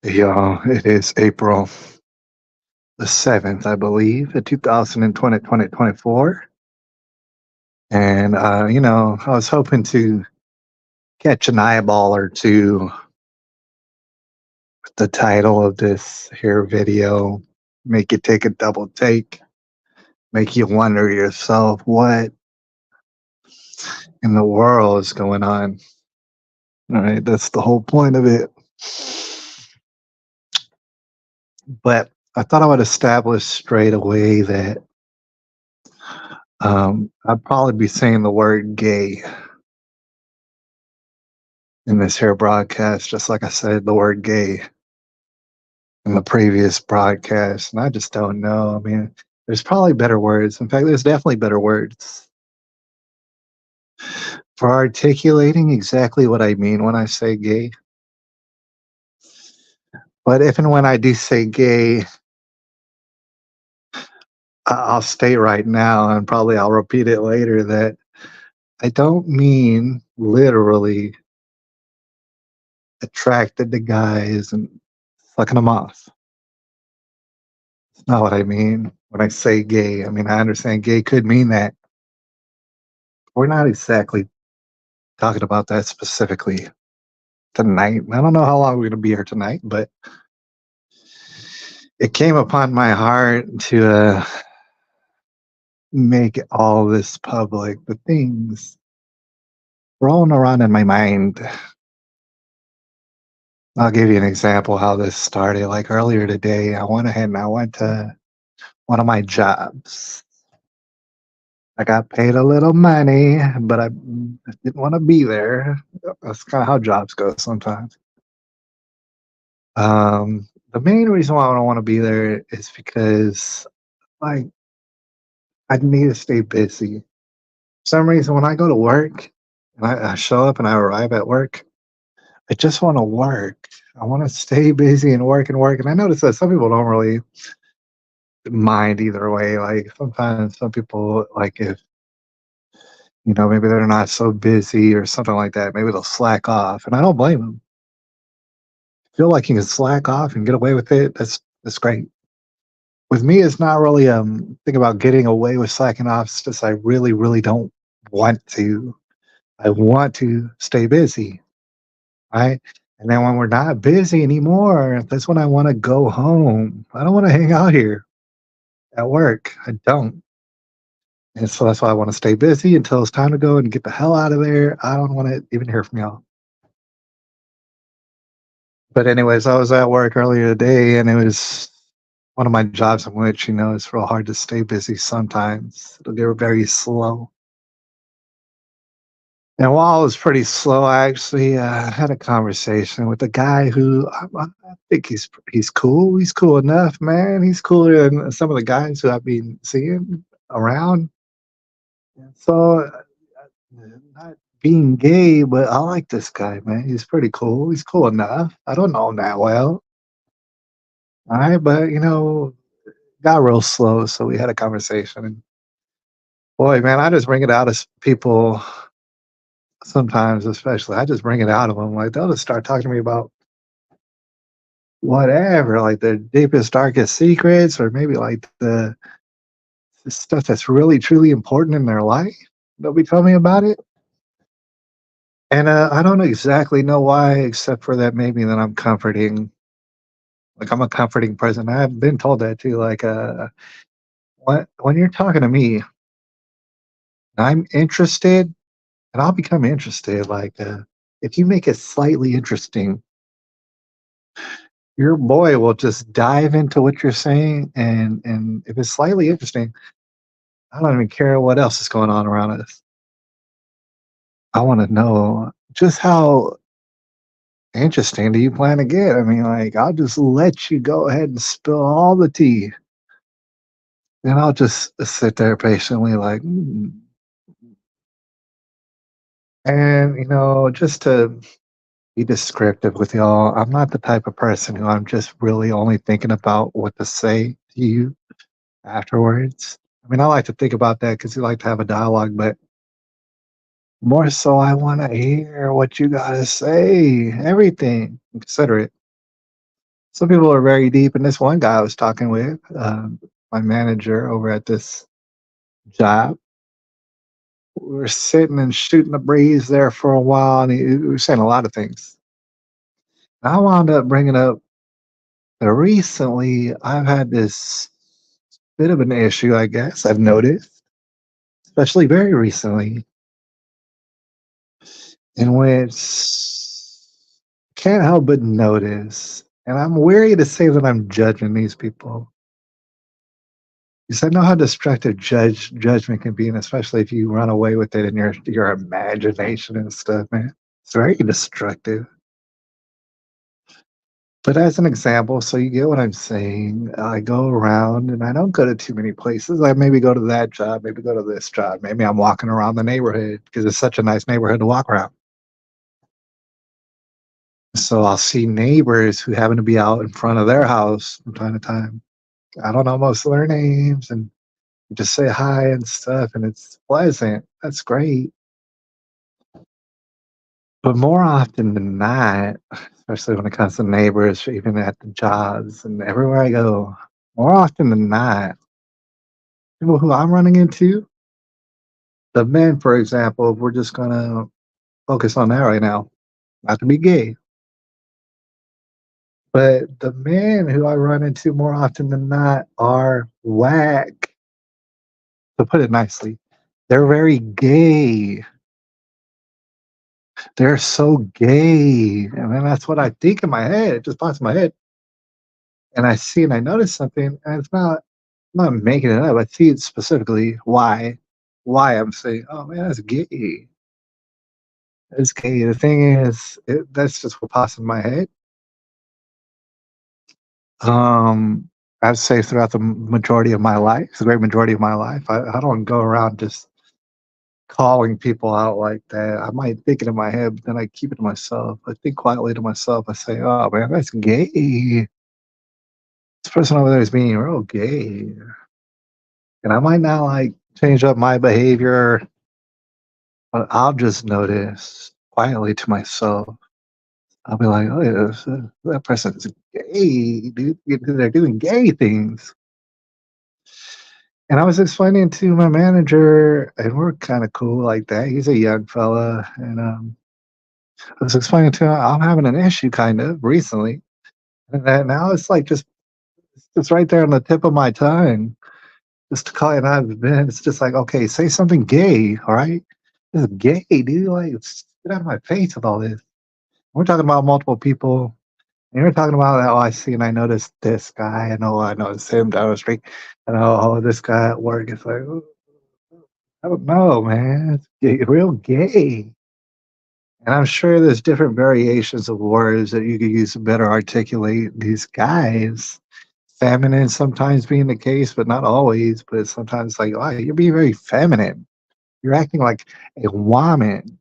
Y'all, it is April the 7th, I believe, 2020, 2024. And, I was hoping to catch an eyeball or two with the title of this here video, make you take a double take, make you wonder yourself what in the world is going on. All right, that's the whole point of it. But I thought I would establish straight away that I'd probably be saying the word gay in this here broadcast, just like I said the word gay in the previous broadcast. And I just don't know. I mean, there's probably better words. In fact, there's definitely better words for articulating exactly what I mean when I say gay. But if and when I do say gay, I'll state right now, and probably I'll repeat it later, that I don't mean literally attracted to guys and sucking them off. It's not what I mean when I say gay. I mean, I understand gay could mean that. We're not exactly talking about that specifically tonight. I don't know how long we're going to be here tonight, but it came upon my heart to make all this public. The things rolling around in my mind. I'll give you an example how this started. Like earlier today, I went ahead and I went to one of my jobs. I got paid a little money, but I didn't want to be there. That's kind of how jobs go sometimes. The main reason why I don't want to be there is because, like, I need to stay busy. For some reason, when I go to work and I show up and I arrive at work, I just want to work. I want to stay busy and work and work. And I notice that some people don't really mind either way. Like sometimes some people, like if maybe they're not so busy or something like that, maybe they'll slack off, and I don't blame them. Feel like you can slack off and get away with it. That's great. With me, it's not really thing about getting away with slacking off. It's just I really, really don't want to. I want to stay busy, right? And then when we're not busy anymore, that's when I want to go home. I don't want to hang out here at work. I don't. And so that's why I want to stay busy until it's time to go and get the hell out of there. I don't want to even hear from y'all. But anyways, I was at work earlier today, and it was one of my jobs in which it's real hard to stay busy sometimes. It'll get very slow. And while it was pretty slow, I actually had a conversation with a guy who I think he's cool. He's cool enough, man. He's cooler than some of the guys who I've been seeing around. And so, not being gay, but I like this guy, man. He's pretty cool. He's cool enough. I don't know him that well. All right, but got real slow, so we had a conversation. And boy, man, I just bring it out as people sometimes, especially. I just bring it out of them. Like they'll just start talking to me about whatever, like their deepest, darkest secrets, or maybe like the stuff that's really, truly important in their life. They'll be telling me about it. And I don't exactly know why, except for that maybe that I'm comforting. Like I'm a comforting person. I've been told that too. Like when you're talking to me, I'm interested, and I'll become interested. Like if you make it slightly interesting, your boy will just dive into what you're saying, and if it's slightly interesting, I don't even care what else is going on around us. I want to know just how interesting do you plan to get? I mean, like, I'll just let you go ahead and spill all the tea. And I'll just sit there patiently, like, "Mm." And, just to be descriptive with y'all, I'm not the type of person who I'm just really only thinking about what to say to you afterwards. I mean, I like to think about that because you like to have a dialogue, but more so, I want to hear what you got to say, everything, consider it. Some people are very deep, and this one guy I was talking with, my manager over at this job, we were sitting and shooting the breeze there for a while, and we were saying a lot of things. And I wound up bringing up that recently I've had this bit of an issue, I guess, I've noticed, especially very recently, in which can't help but notice, and I'm weary to say that I'm judging these people. Because I know how destructive judgment can be, and especially if you run away with it in your imagination and stuff, man. It's very destructive. But as an example, so you get what I'm saying, I go around and I don't go to too many places. I maybe go to that job, maybe go to this job. Maybe I'm walking around the neighborhood because it's such a nice neighborhood to walk around. So I'll see neighbors who happen to be out in front of their house from time to time. I don't know most of their names and just say hi and stuff, and it's pleasant. That's great. But more often than not, especially when it comes to neighbors, even at the jobs and everywhere I go, more often than not, people who I'm running into, the men, for example, if we're just gonna focus on that right now, not to be gay, but the men who I run into more often than not are whack, to put it nicely. They're very gay. They're so gay. And then that's what I think in my head. It just pops in my head. And I see and I notice something, and I'm not making it up. I see it specifically why I'm saying, oh man, that's gay. That's gay. The thing is, that's just what pops in my head. Um, I'd say throughout the majority of my life, the great majority of my life, I don't go around just calling people out like that. I might think it in my head, but then I keep it to myself. I think quietly to myself. I say, oh man, that's gay. This person over there is being real gay. And I might not like change up my behavior, but I'll just notice quietly to myself. I'll be like, oh, yeah, that person is gay, dude. They're doing gay things. And I was explaining to my manager, and we're kind of cool like that. He's a young fella. And I was explaining to him, I'm having an issue kind of recently. And then now it's like it's right there on the tip of my tongue. Just to call it out of bed. It's just like, okay, say something gay, all right? This is gay, dude. Like, get out of my face with all this. We're talking about multiple people. And you're talking about, oh, I see and I noticed this guy. I noticed him down the street. And oh, this guy at work. It's like, oh, I don't know, man. It's real gay. And I'm sure there's different variations of words that you could use to better articulate these guys. Feminine sometimes being the case, but not always. But sometimes, like, oh, you're being very feminine. You're acting like a woman.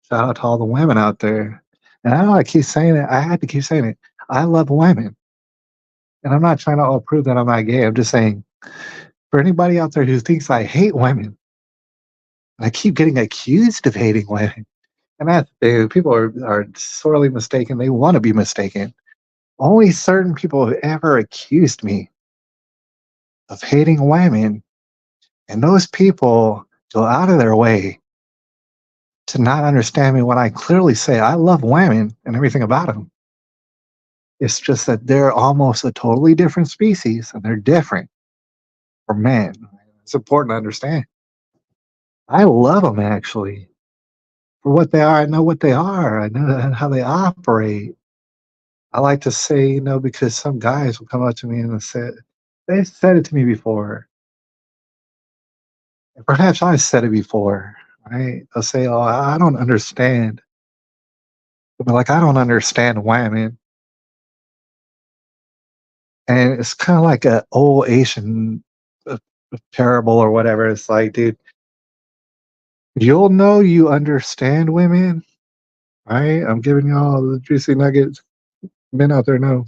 Shout out to all the women out there. And I know I keep saying it. I had to keep saying it. I love women. And I'm not trying to prove that I'm not gay. I'm just saying, for anybody out there who thinks I hate women, I keep getting accused of hating women. And people are sorely mistaken. They want to be mistaken. Only certain people have ever accused me of hating women. And those people go out of their way to not understand me when I clearly say I love women and everything about them. It's just that they're almost a totally different species and they're different from men. It's important to understand. I love them actually for what they are. I know what they are. I know how they operate. I like to say, because some guys will come up to me and they've said it to me before. Perhaps I've said it before, right? They'll say, oh, I don't understand. They'll be like, I don't understand women. And it's kind of like an old Asian uh, parable or whatever. It's like, dude, you'll know you understand women, right? I'm giving y'all the juicy nuggets. Men out there know.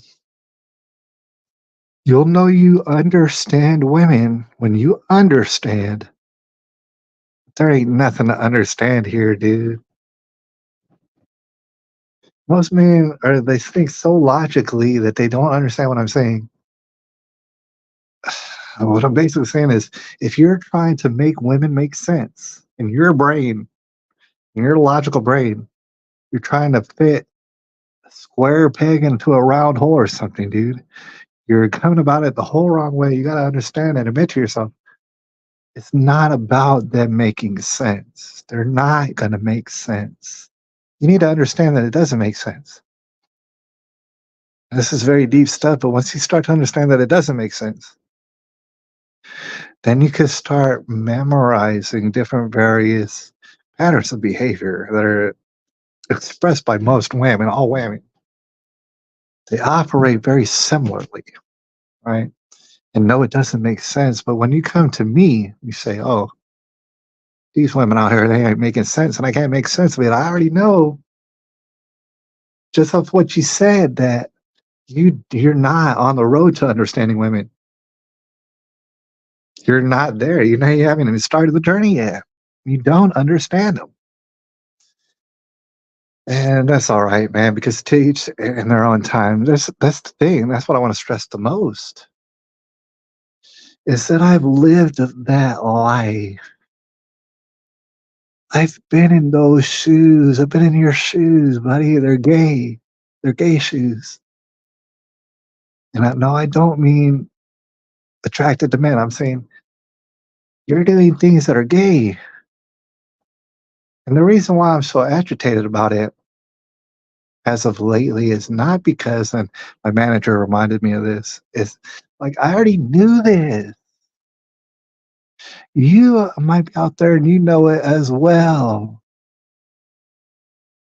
You'll know you understand women when you understand. There ain't nothing to understand here, dude. Most men are they think so logically that they don't understand what I'm saying. What I'm basically saying is if you're trying to make women make sense in your brain, in your logical brain, you're trying to fit a square peg into a round hole or something, dude. You're coming about it the whole wrong way. You got to understand and admit to yourself, it's not about them making sense. They're not going to make sense. You need to understand that it doesn't make sense. This is very deep stuff, but once you start to understand that it doesn't make sense, then you can start memorizing different various patterns of behavior that are expressed by most women, all women. They operate very similarly, right? And no, it doesn't make sense. But when you come to me, you say, oh, these women out here, they ain't making sense, and I can't make sense of it. I already know just off what you said that you're not on the road to understanding women. You're not there. You haven't even started the journey yet. You don't understand them. And that's all right, man, because to each in their own time. That's the thing. That's what I want to stress the most. Is that I've lived that life. I've been in those shoes. I've been in your shoes, buddy. They're gay. They're gay shoes. And no, I don't mean attracted to men. I'm saying you're doing things that are gay. And the reason why I'm so agitated about it as of lately is not because, and my manager reminded me of this, is like I already knew this. You might be out there and you know it as well.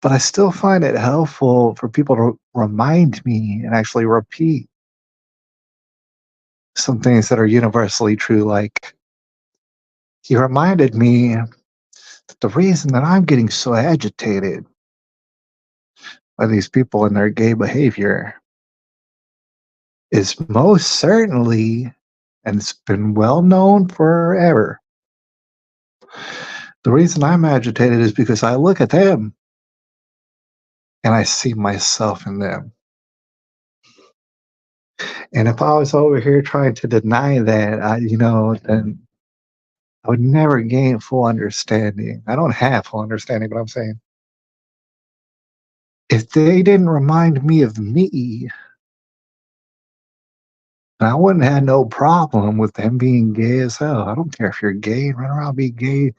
But I still find it helpful for people to remind me and actually repeat some things that are universally true. Like he reminded me that the reason that I'm getting so agitated by these people and their gay behavior is most certainly, and it's been well known forever. The reason I'm agitated is because I look at them and I see myself in them. And if I was over here trying to deny that, then I would never gain full understanding. I don't have full understanding, but I'm saying if they didn't remind me of me, I wouldn't have no problem with them being gay as hell. I don't care if you're gay, run around be gay,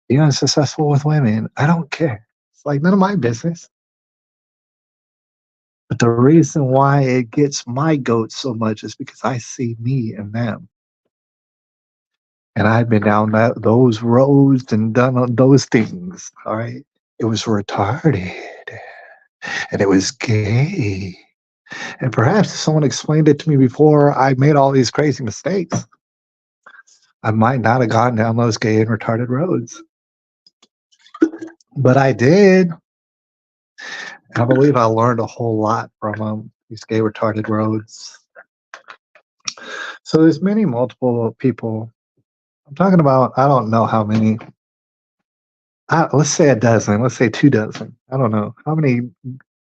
be unsuccessful with women. I don't care. It's like none of my business. But the reason why it gets my goat so much is because I see me in them. And I've been down those roads and done those things. All right. It was retarded and it was gay. And perhaps if someone explained it to me before I made all these crazy mistakes, I might not have gone down those gay and retarded roads. But I did. I believe I learned a whole lot from these gay retarded roads. So there's many multiple people. I'm talking about, I don't know how many. Let's say a dozen. Let's say 2 dozen. I don't know. How many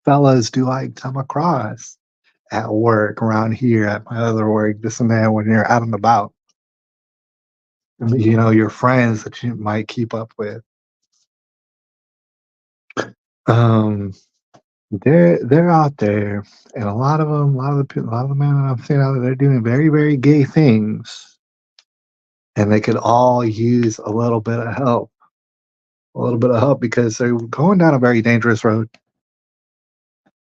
fellas do I come across at work, around here, at my other work, this and that, when you're out and about? Your friends that you might keep up with. Um, they're out there, and a lot of them, a lot of the men that I'm seeing out there, they're doing very, very gay things, and they could all use a little bit of help, because they're going down a very dangerous road.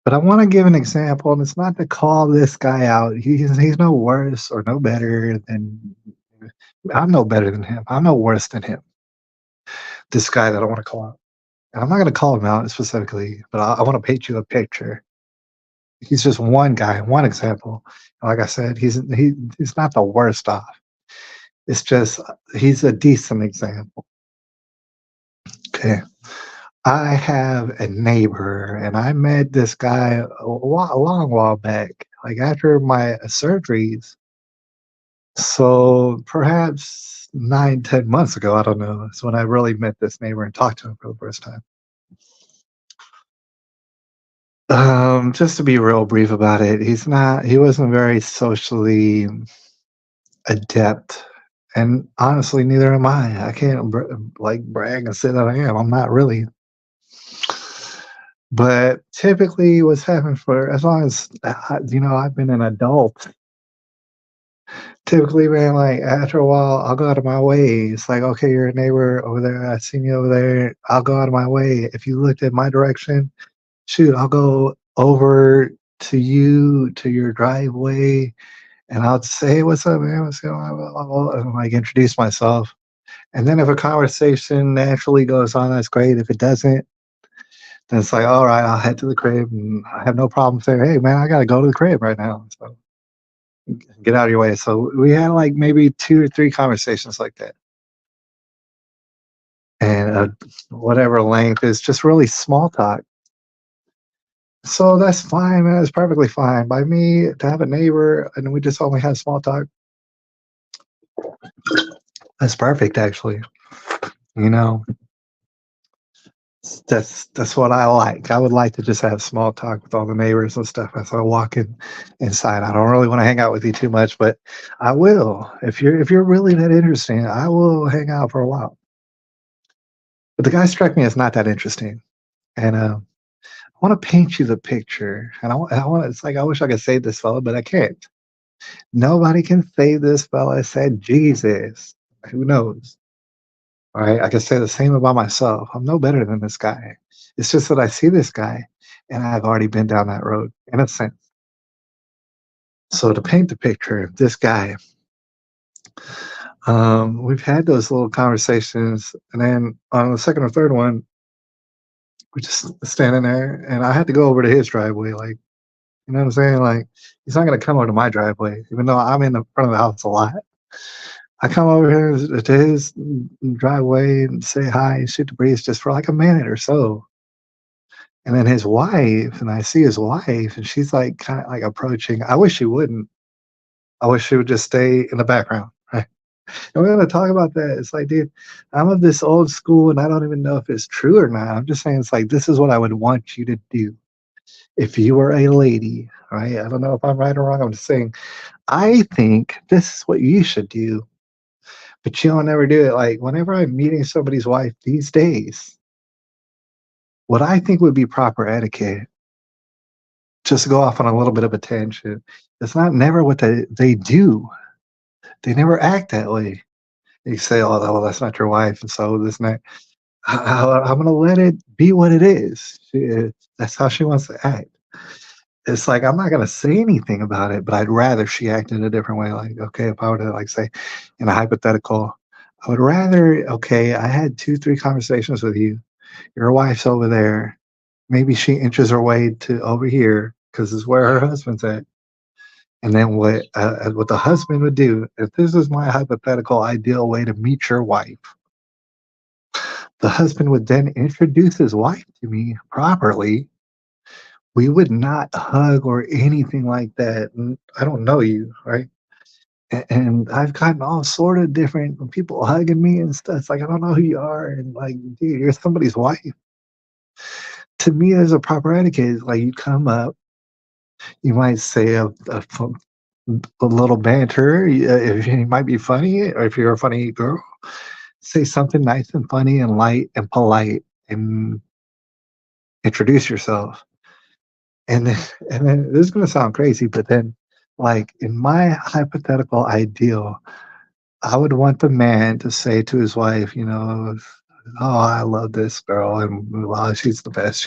But I want to give an example, and it's not to call this guy out. He's no worse or no better than I'm no better than him. I'm no worse than him. This guy that I want to call out. And I'm not going to call him out specifically, but I want to paint you a picture. He's just one guy, one example. Like I said, he's not the worst off. It's just he's a decent example. Okay. I have a neighbor, and I met this guy a long while back, like after my surgeries. So perhaps 9, 10 months ago, I don't know. It's when I really met this neighbor and talked to him for the first time. Just to be real brief about it, he wasn't very socially adept, and honestly, neither am I. I can't like brag and say that I am. I'm not really. But typically, what's happened for as long as I've been an adult. Typically, man, like after a while, I'll go out of my way. It's like, okay, you're a neighbor over there. I seen you over there. I'll go out of my way. If you looked at my direction, shoot, I'll go over to you to your driveway, and I'll say, "Hey, what's up, man? What's going on?" Blah, blah, blah, and like introduce myself. And then if a conversation naturally goes on, that's great. If it doesn't, then it's like, all right, I'll head to the crib, and I have no problem saying, "Hey, man, I gotta go to the crib right now." So get out of your way. So we had like maybe 2 or 3 conversations like that, and whatever length is just really small talk. So that's fine, man. It's perfectly fine by me to have a neighbor, and we just only have small talk. That's perfect, actually. You know, that's what I like. I would like to just have small talk with all the neighbors and stuff as I walk inside. I don't really want to hang out with you too much, but I will. If you're really that interesting, I will hang out for a while. But the guy struck me as not that interesting, and I want to paint you the picture. And I want. It's like I wish I could save this fella, but I can't. Nobody can save this fella. Said Jesus. Who knows? All right. I can say the same about myself. I'm no better than this guy. It's just that I see this guy and I've already been down that road in a sense. So to paint the picture, this guy, we've had those little conversations, and then on the second or third one, we just standing there, and I had to go over to his driveway. Like, you know what I'm saying? Like, he's not gonna come over to my driveway, even though I'm in the front of the house a lot. I come over here to his driveway and say hi and shoot the breeze just for like a minute or so. And then his wife, and I see his wife, and she's like kind of like approaching. I wish she wouldn't. I wish she would just stay in the background. Right? And we're gonna talk about that. It's like, dude, I'm of this old school, and I don't even know if it's true or not. I'm just saying, it's like this is what I would want you to do if you were a lady. Right? I don't know if I'm right or wrong. I'm just saying, I think this is what you should do, but you'll never do it. Like whenever I'm meeting somebody's wife these days, what I think would be proper etiquette, just to go off on a little bit of a tangent, it's not never what they do. They never act that way. They say, "Oh, well, that's not your wife," and so this and that. I'm gonna let it be what it is. That's how she wants to act. It's like I'm not gonna say anything about it, but I'd rather she acted a different way. Like, okay, if I were to like say in a hypothetical, I would rather, okay, I had 2, 3 conversations with you. Your wife's over there. Maybe she inches her way to over here because it's where her husband's at. And then what the husband would do, if this is my hypothetical ideal way to meet your wife, the husband would then introduce his wife to me properly. We would not hug or anything like that. And I don't know you, right? And I've gotten all sort of different people hugging me and stuff. It's like I don't know who you are, and like, dude, you're somebody's wife. To me, there's a proper etiquette. Like you come up, you might say a little banter. If you might be funny, or if you're a funny girl, say something nice and funny and light and polite, and introduce yourself. And then, and then this is gonna sound crazy, but then, like in my hypothetical ideal, I would want the man to say to his wife, "Oh, I love this girl, and wow, she's the best.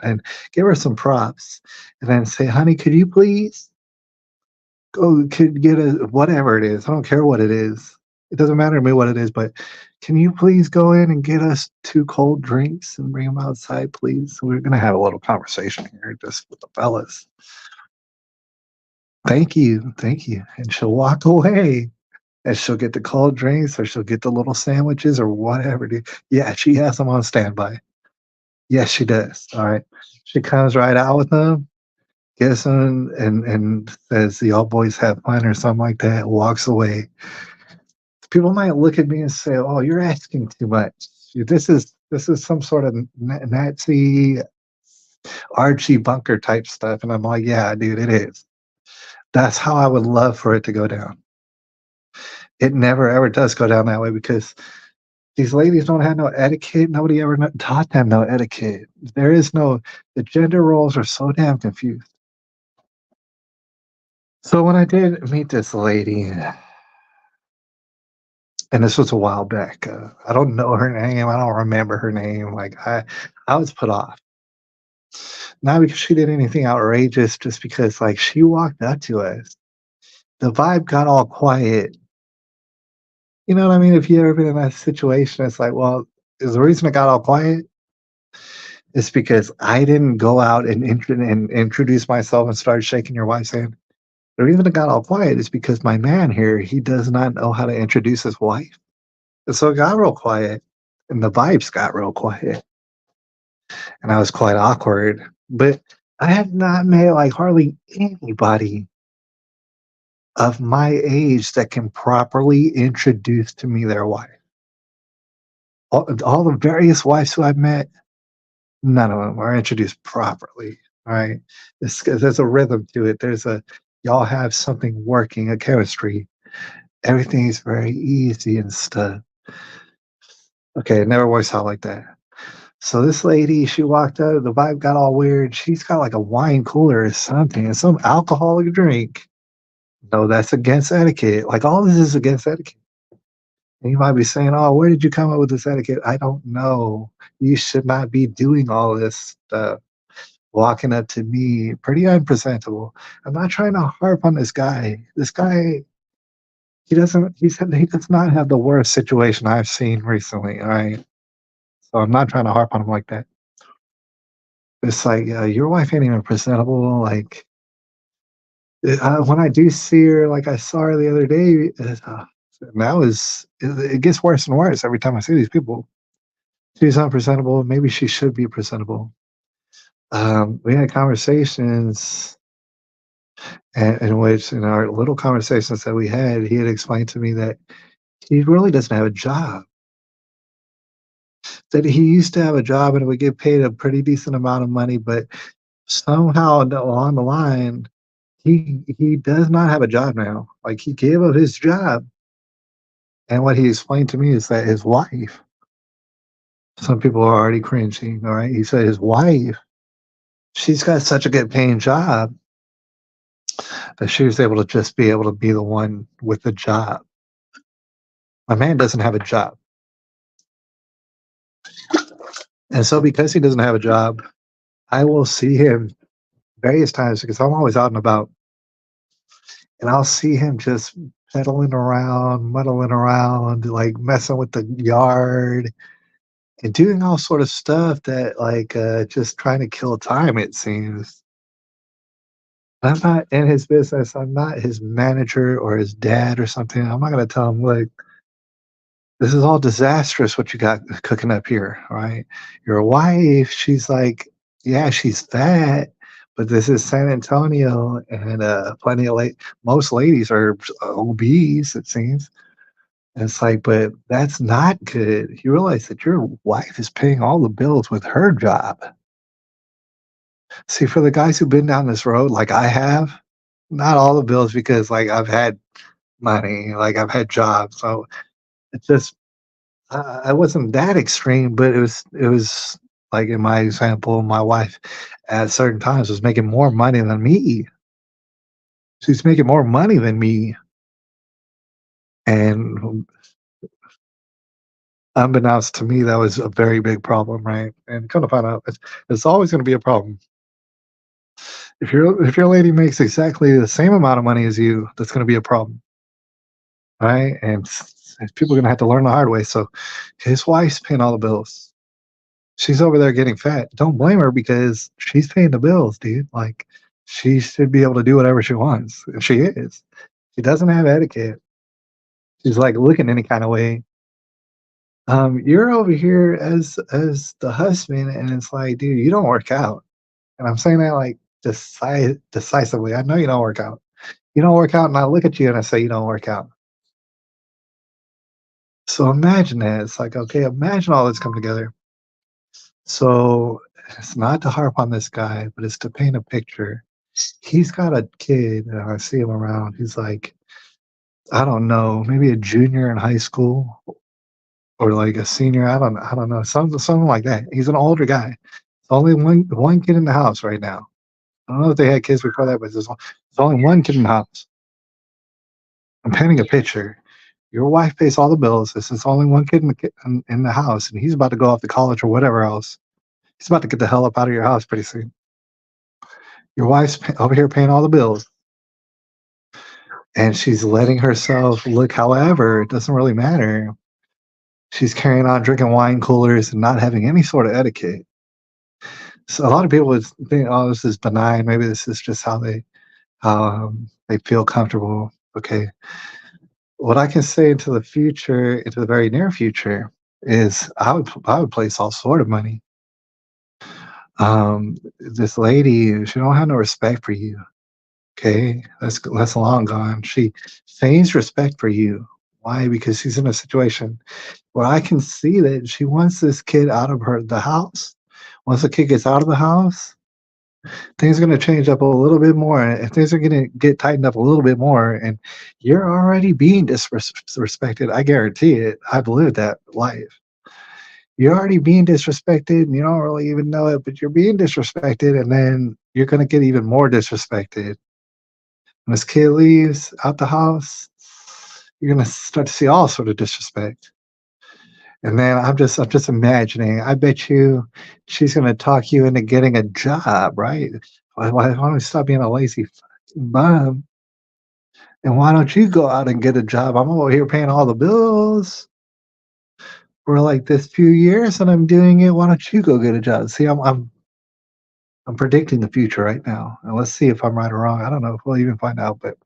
And give her some props, and then say, honey, could you please go could get a whatever it is. I don't care what it is. It doesn't matter to me what it is, but can you please go in and get us 2 cold drinks and bring them outside, please? We're gonna have a little conversation here just with the fellas. Thank you." And she'll walk away, and she'll get the cold drinks, or she'll get the little sandwiches or whatever. Dude. Yeah, she has them on standby. Yes, she does. All right. She comes right out with them, gets them, and says, "Y'all boys have fun," or something like that. Walks away. People might look at me and say, "Oh, you're asking too much. This is some sort of Nazi." Archie Bunker type stuff. And I'm like, yeah, dude, it is. That's how I would love for it to go down. It never ever does go down that way because these ladies don't have no etiquette. Nobody ever taught them no etiquette. There is no, the gender roles are so damn confused. So when I did meet this lady, and this was a while back, I don't know her name. I don't remember her name. Like I was put off. Not because she did anything outrageous, just because like she walked up to us. The vibe got all quiet. You know what I mean? If you ever been in that situation, it's like, well, is the reason it got all quiet is because I didn't go out and, and introduce myself and start shaking your wife's hand. The reason it got all quiet is because my man here, he does not know how to introduce his wife. And so it got real quiet and the vibes got real quiet. And I was quite awkward. But I had not met like hardly anybody of my age that can properly introduce to me their wife. All the various wives who I've met, none of them are introduced properly. All right. There's a rhythm to it. Y'all have something working, a chemistry. Everything is very easy and stuff. Okay, it never works out like that. So this lady, she walked out, the vibe got all weird. She's got like a wine cooler or something, and some alcoholic drink. No, that's against etiquette. Like all this is against etiquette. And you might be saying, "Oh, where did you come up with this etiquette?" I don't know. You should not be doing all this stuff. Walking up to me, pretty unpresentable. I'm not trying to harp on this guy. This guy, he does not have the worst situation I've seen recently. All right. So I'm not trying to harp on him like that. It's like, your wife ain't even presentable. Like, when I do see her, like I saw her the other day, now it gets worse and worse every time I see these people. She's unpresentable. Maybe she should be presentable. We had conversations in which, in our little conversations that we had, he had explained to me that he really doesn't have a job. That he used to have a job and would get paid a pretty decent amount of money, but somehow along the line, he does not have a job now. Like he gave up his job, and what he explained to me is that his wife. Some people are already cringing. All right, he said his wife. She's got such a good paying job that she was able to just be able to be the one with the job. My man doesn't have a job. And so because he doesn't have a job, I will see him various times because I'm always out and about. And I'll see him just pedaling around, muddling around, like messing with the yard and doing all sort of stuff that like just trying to kill time, it seems. I'm not in his business. I'm not his manager or his dad or something. I'm not gonna tell him like this is all disastrous what you got cooking up here, all right? Your wife, she's like, yeah, she's fat, but this is San Antonio, and plenty of most ladies are obese, it seems. And it's like, but that's not good. You realize that your wife is paying all the bills with her job. See, for the guys who've been down this road, like I have, not all the bills because like I've had money, like I've had jobs, so it's just I wasn't that extreme, but it was like in my example, my wife at certain times was making more money than me. She's making more money than me, and unbeknownst to me, that was a very big problem, right? And kind of find out, it's always going to be a problem. If your lady makes exactly the same amount of money as you, that's going to be a problem, right? And people are going to have to learn the hard way. So his wife's paying all the bills. She's over there getting fat. Don't blame her because she's paying the bills, dude. Like she should be able to do whatever she wants. And she is. She doesn't have etiquette. She's like looking any kind of way. You're over here as the husband, and it's like, dude, you don't work out. And I'm saying that like decisively. I know you don't work out. You don't work out, and I look at you and I say you don't work out. So imagine that. It's like, okay, imagine all this come together. So It's not to harp on this guy, but it's to paint a picture. He's got a kid, and I see him around. He's like, I don't know, maybe a junior in high school or like a senior. I don't know, something like that. He's an older guy. Only one kid in the house right now. I don't know if they had kids before that, but there's only one kid in the house. I'm painting a picture. Your wife pays all the bills. This is only one kid in the house, and he's about to go off to college or whatever else. He's about to get the hell up out of your house pretty soon. Your wife's over here paying all the bills, and she's letting herself look however. It doesn't really matter. She's carrying on drinking wine coolers and not having any sort of etiquette. So a lot of people would think, "Oh, this is benign. Maybe this is just how they feel comfortable." Okay, what I can say into the future, into the very near future, is I would place all sort of money. This lady, she don't have no respect for you. Okay, that's long gone. She feigns respect for you. Why? Because she's in a situation where I can see that she wants this kid out of the house. Once the kid gets out of the house, things are going to change up a little bit more, and things are going to get tightened up a little bit more. And you're already being disrespected. I guarantee it. I've lived that life. You're already being disrespected, and you don't really even know it, but you're being disrespected, and then you're going to get even more disrespected. When this kid leaves out the house, you're going to start to see all sort of disrespect. And then I'm just imagining. I bet you she's gonna talk you into getting a job, right? Why don't you stop being a lazy fucking bum? And why don't you go out and get a job? I'm over here paying all the bills for like this few years, and I'm doing it. Why don't you go get a job? See, I'm predicting the future right now, and let's see if I'm right or wrong. I don't know if we'll even find out. But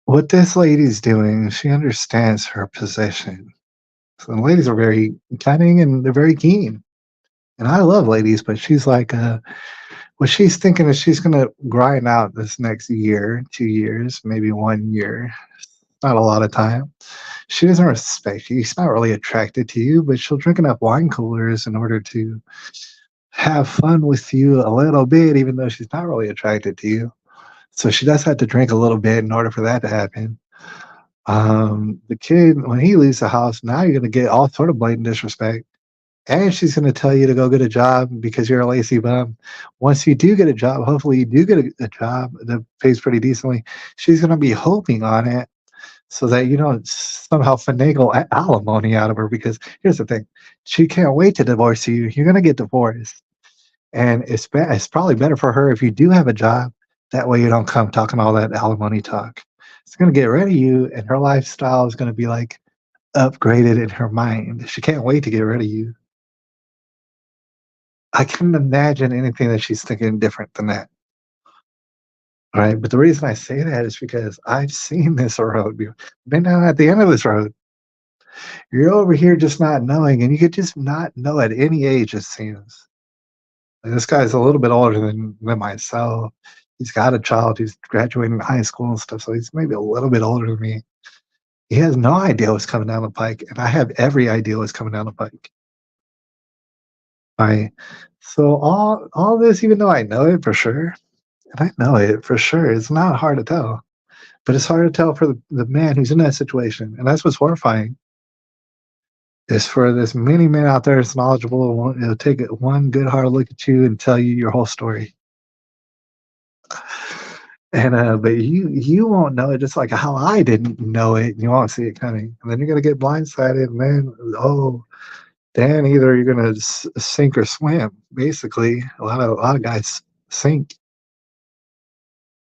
what this lady's doing, she understands her position. So the ladies are very cunning and they're very keen. And I love ladies, but she's like, what she's thinking is she's gonna grind out this next year, 2 years, maybe 1 year. Not a lot of time. She doesn't respect you. She's not really attracted to you, but she'll drink enough wine coolers in order to have fun with you a little bit, even though she's not really attracted to you. So she does have to drink a little bit in order for that to happen. The kid, when he leaves the house, now you're gonna get all sort of blatant disrespect. And she's gonna tell you to go get a job because you're a lazy bum. Once you do get a job, hopefully you do get a job that pays pretty decently. She's gonna be hoping on it so that you don't somehow finagle alimony out of her. Because here's the thing, she can't wait to divorce you. You're gonna get divorced, and it's probably better for her if you do have a job. That way you don't come talking all that alimony talk. It's gonna get rid of you, and her lifestyle is gonna be like upgraded in her mind. She can't wait to get rid of you. I couldn't imagine anything that she's thinking different than that, right? But the reason I say that is because I've seen this road, been down at the end of this road. You're over here just not knowing, and you could just not know at any age, it seems. Like, this guy's a little bit older than myself. He's got a child who's graduating high school and stuff, so he's maybe a little bit older than me. He has no idea what's coming down the pike, and I have every idea what's coming down the pike. Right? So all this, even though I know it for sure, and I know it for sure. It's not hard to tell, but it's hard to tell for the man who's in that situation. And that's what's horrifying is for this many men out there that's knowledgeable, it'll take one good hard look at you and tell you your whole story. And but you won't know it just like how I didn't know it, and you won't see it coming. And then you're gonna get blindsided, and then then either you're gonna sink or swim. Basically, a lot of guys sink.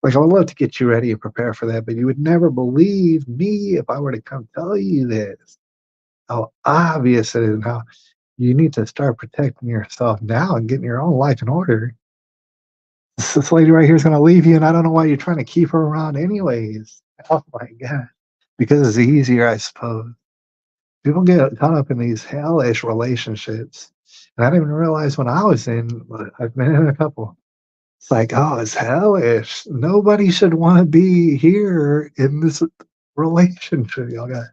Like, I would love to get you ready and prepare for that, but you would never believe me if I were to come tell you this. How obvious it is, and how you need to start protecting yourself now and getting your own life in order. This lady right here is going to leave you, and I don't know why you're trying to keep her around, anyways. Oh my God. Because it's easier, I suppose. People get caught up in these hellish relationships. And I didn't even realize when I was in, but I've been in a couple. It's like, oh, it's hellish. Nobody should want to be here in this relationship, y'all got.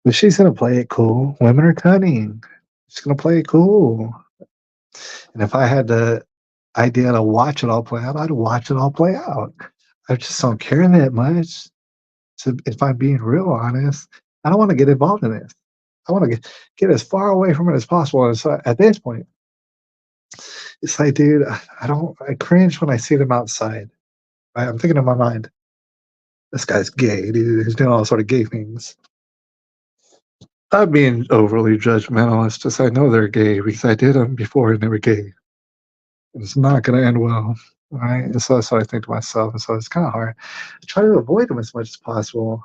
But she's gonna play it cool. Women are cunning. Just gonna play it cool. And if I had the idea to watch it all play out, I'd watch it all play out. I just don't care that much. So if I'm being real honest, I don't want to get involved in this. I want to get as far away from it as possible. And so at this point, it's like, dude, I cringe when I see them outside. I'm thinking in my mind, this guy's gay, dude. He's doing all sort of gay things. I'm being overly judgmentalist as I know they're gay because I did them before and they were gay. It's not going to end well, right? And so that's what I think to myself. And so it's kind of hard. I try to avoid them as much as possible.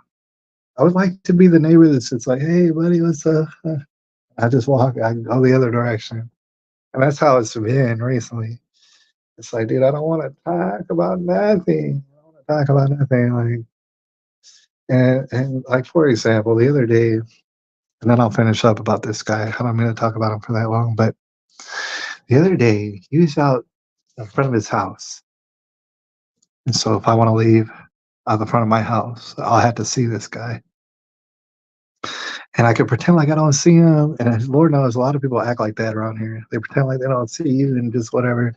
I would like to be the neighbor that sits like, "Hey, buddy, what's up?" I just walk. I go the other direction, and that's how it's been recently. It's like, dude, I don't want to talk about nothing. I don't want to talk about nothing. Like, and like for example, the other day, and then I'll finish up about this guy. I don't mean to talk about him for that long, but the other day he was out in front of his house, and so if I want to leave out the front of my house, I'll have to see this guy. And I could pretend like I don't see him. And Lord knows a lot of people act like that around here. They pretend like they don't see you and just whatever.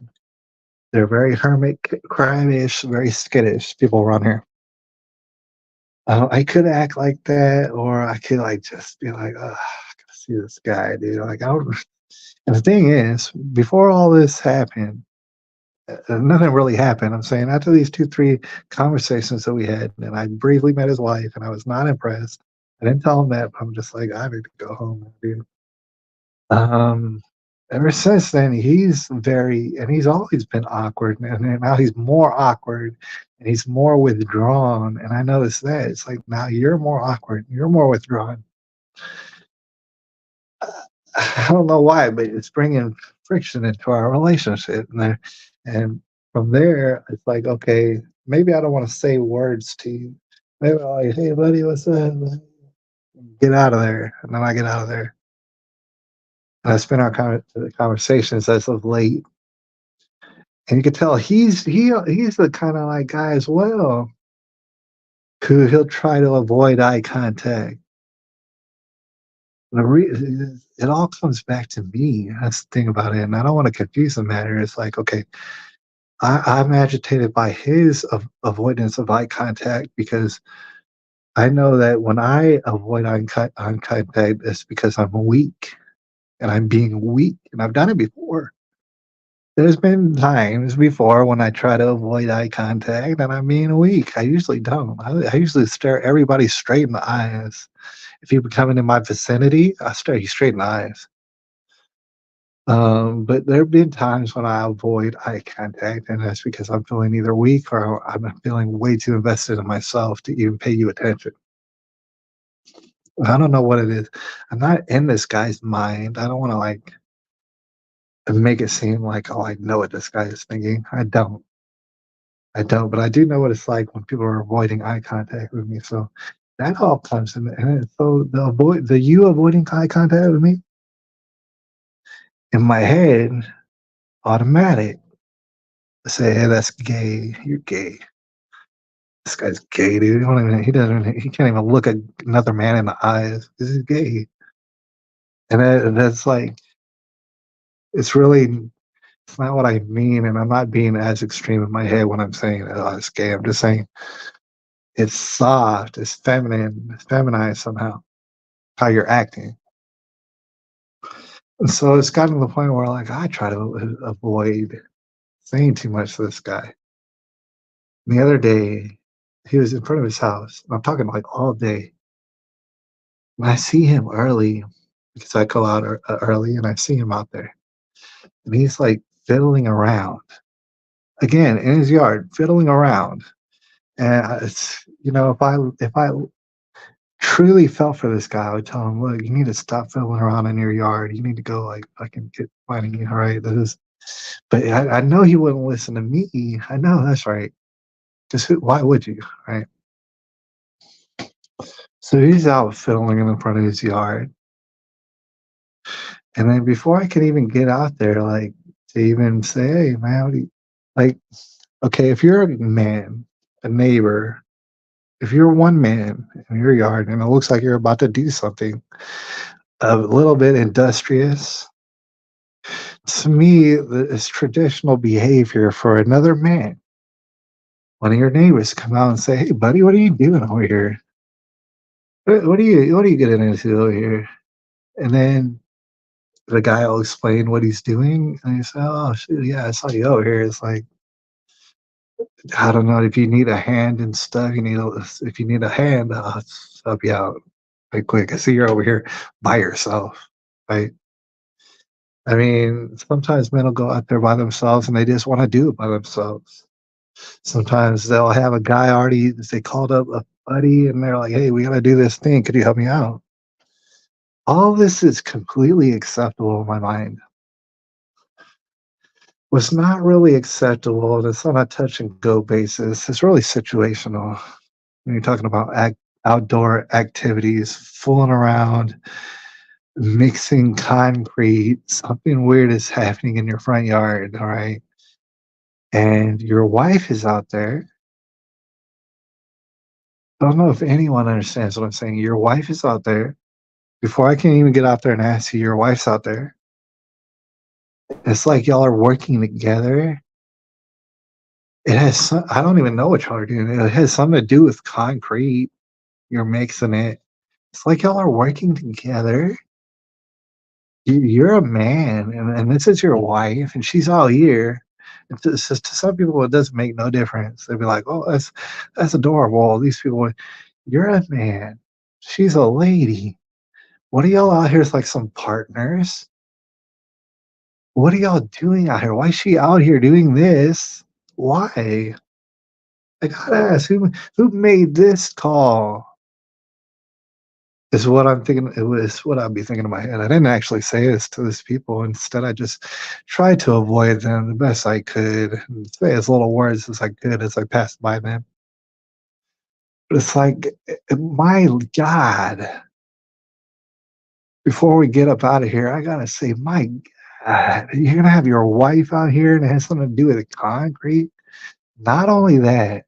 They're very hermit crab-ish, very skittish people around here. I could act like that, or I could like just be like, "I gotta see this guy, dude." Like I don't. And the thing is, before all this happened, nothing really happened. I'm saying after these 2, 3 conversations that we had, and I briefly met his wife, and I was not impressed. I didn't tell him that. But I'm just like, I need to go home, dude. Um, Ever since then, he's always been awkward, and now he's more awkward, and he's more withdrawn. And I noticed that it's like now you're more awkward, you're more withdrawn. I don't know why, but it's bringing friction into our relationship, and from there, it's like, okay, maybe I don't want to say words to you. Maybe I'm like, hey, buddy, what's up? Get out of there, and then I get out of there. And I spent our conversations as of late, and you can tell he's the kind of like guy as well who he'll try to avoid eye contact. It all comes back to me. That's the thing about it, and I don't want to confuse the matter. It's like, okay, I'm agitated by his avoidance of eye contact because I know that when I avoid eye contact, it's because I'm weak and I'm being weak, and I've done it before. There's been times before when I try to avoid eye contact and I'm being weak. I usually don't. I usually stare everybody straight in the eyes. If you come into my vicinity, I stare you straight in the eyes. But there have been times when I avoid eye contact, and that's because I'm feeling either weak or I'm feeling way too invested in myself to even pay you attention. I don't know what it is. I'm not in this guy's mind. I don't want to like make it seem like, oh, I know what this guy is thinking. I don't. I don't, but I do know what it's like when people are avoiding eye contact with me. So that all comes in, and so the you avoiding eye contact with me in my head, automatic. I say, hey, that's gay. You're gay. This guy's gay, dude. He can't even look at another man in the eyes. This is gay, and that's like, it's really, it's not what I mean, and I'm not being as extreme in my head when I'm saying, oh, it's gay. I'm just saying it's soft, it's feminine, it's feminized somehow. How you're acting. And so it's gotten to the point where like I try to avoid saying too much to this guy. And the other day, he was in front of his house. And I'm talking like all day. And I see him early because I go out early, and I see him out there. And he's like fiddling around again in his yard, fiddling around. And it's, if I truly felt for this guy, I would tell him, look, you need to stop fiddling around in your yard. You need to go like fucking get finding you. All right. But I know he wouldn't listen to me. I know that's right. Because why would you? Right. So he's out fiddling in the front of his yard. And then before I can even get out there, like to even say, hey man, what do you like, okay, if you're a man, a neighbor, if you're one man in your yard and it looks like you're about to do something, a little bit industrious. To me, it's traditional behavior for another man. One of your neighbors come out and say, "Hey, buddy, what are you doing over here? What are you getting into over here?" And then the guy will explain what he's doing, and you say, "Oh, shoot, yeah, I saw you over here." It's like, I don't know if you need a hand and stuff. If you need a hand, I'll help you out right quick. I see you're over here by yourself, right? I mean, sometimes men will go out there by themselves and they just want to do it by themselves. Sometimes they'll have a guy already, they called up a buddy and they're like, "Hey, we got to do this thing. Could you help me out?" All this is completely acceptable in my mind. What's not really acceptable, and it's on a touch and go basis, it's really situational. When you're talking about outdoor activities, fooling around, mixing concrete, something weird is happening in your front yard, all right? And your wife is out there. I don't know if anyone understands what I'm saying. Your wife is out there. Before I can even get out there and ask you, your wife's out there. It's like y'all are working together. I don't even know what y'all are doing. It has something to do with concrete. You're mixing it. It's like y'all are working together. You're a man, and this is your wife, and she's all here. To some people, it doesn't make no difference. They'd be like, "Oh, that's adorable." These people, you're a man. She's a lady. What are y'all out here as like some partners? What are y'all doing out here? Why is she out here doing this? Why? I gotta ask, who made this call? Is what I'm thinking. It was what I'd be thinking in my head. I didn't actually say this to these people. Instead, I just tried to avoid them the best I could, and say as little words as I could as I passed by them. But it's like, my God, before we get up out of here, I gotta say, my God, you're gonna have your wife out here and it has something to do with concrete? Not only that,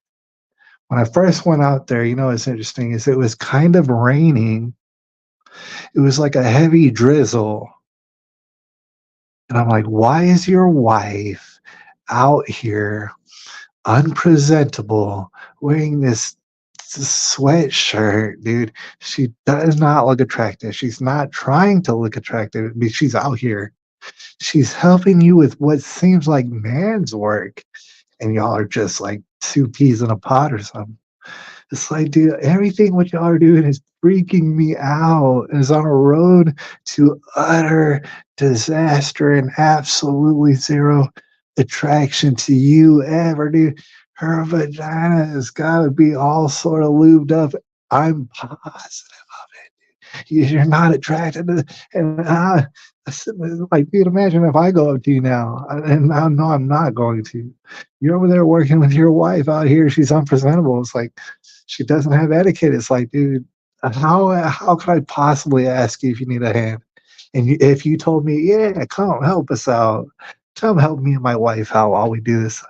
when I first went out there, what's interesting is it was kind of raining. It was like a heavy drizzle. And I'm like, why is your wife out here unpresentable wearing this sweatshirt, dude? She does not look attractive. She's not trying to look attractive. I mean, she's out here. She's helping you with what seems like man's work. And y'all are just like two peas in a pod or something. It's like, dude, everything what y'all are doing is freaking me out. Is on a road to utter disaster and absolutely zero attraction to you ever, dude. Her vagina has got to be all sort of lubed up. I'm positive of it. You're not attracted to, and I said, like, dude, imagine if I go up to you now, and I know I'm not going to. You're over there working with your wife out here. She's unpresentable. It's like, she doesn't have etiquette. It's like, dude, how could I possibly ask you if you need a hand? And if you told me, yeah, come help us out, come help me and my wife out while we do this,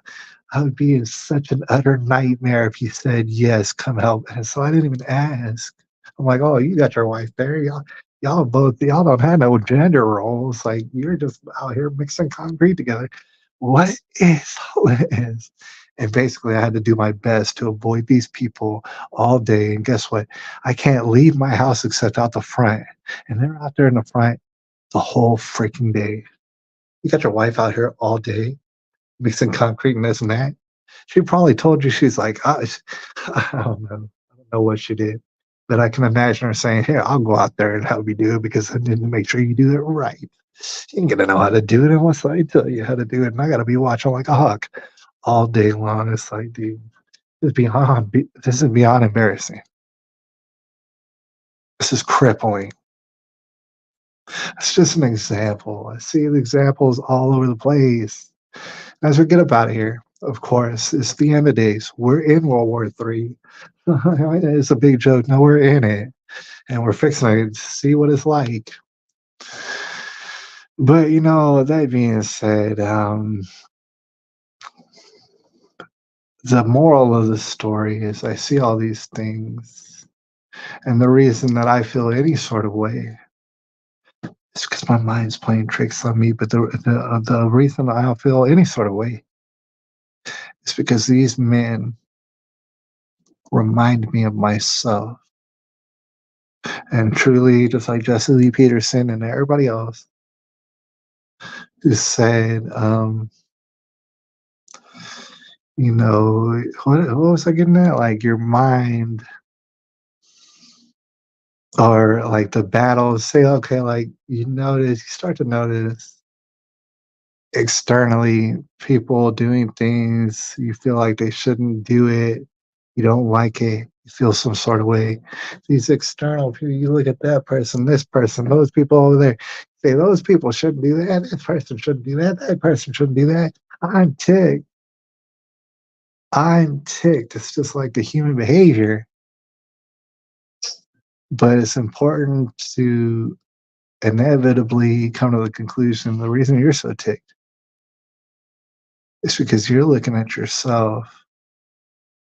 I would be in such an utter nightmare if you said yes, come help. And so I didn't even ask. I'm like, oh, you got your wife there. Y'all don't have no gender roles. Like, you're just out here mixing concrete together. What is all this? And basically, I had to do my best to avoid these people all day. And guess what? I can't leave my house except out the front. And they're out there in the front the whole freaking day. You got your wife out here all day mixing concrete and this and that. She probably told you, she's like, I don't know. I don't know what she did. But I can imagine her saying, "Here, I'll go out there and help you do it because I need to make sure you do it right. You ain't gonna know how to do it unless I tell you how to do it. And I gotta be watching like a hawk all day long." It's like, dude, this is beyond embarrassing. This is crippling. It's just an example. I see the examples all over the place. As we get up out of here, of course, it's the end of days. We're in World War III. It's a big joke. No, we're in it. And we're fixing to see what it's like. But, that being said, the moral of the story is I see all these things. And the reason that I feel any sort of way It's because my mind's playing tricks on me. But the reason I don't feel any sort of way is because these men remind me of myself. And truly, just like Jesse Lee Peterson and everybody else who said, what was I getting at? Like your mind or like the battles, say, okay, like you start to notice externally people doing things you feel like they shouldn't do it, you don't like it, you feel some sort of way. These external people, you look at that person, this person, those people over there, say those people shouldn't do that, this person shouldn't do that, that person shouldn't do that. I'm ticked. I'm ticked. It's just like the human behavior. But it's important to inevitably come to the conclusion the reason you're so ticked is because you're looking at yourself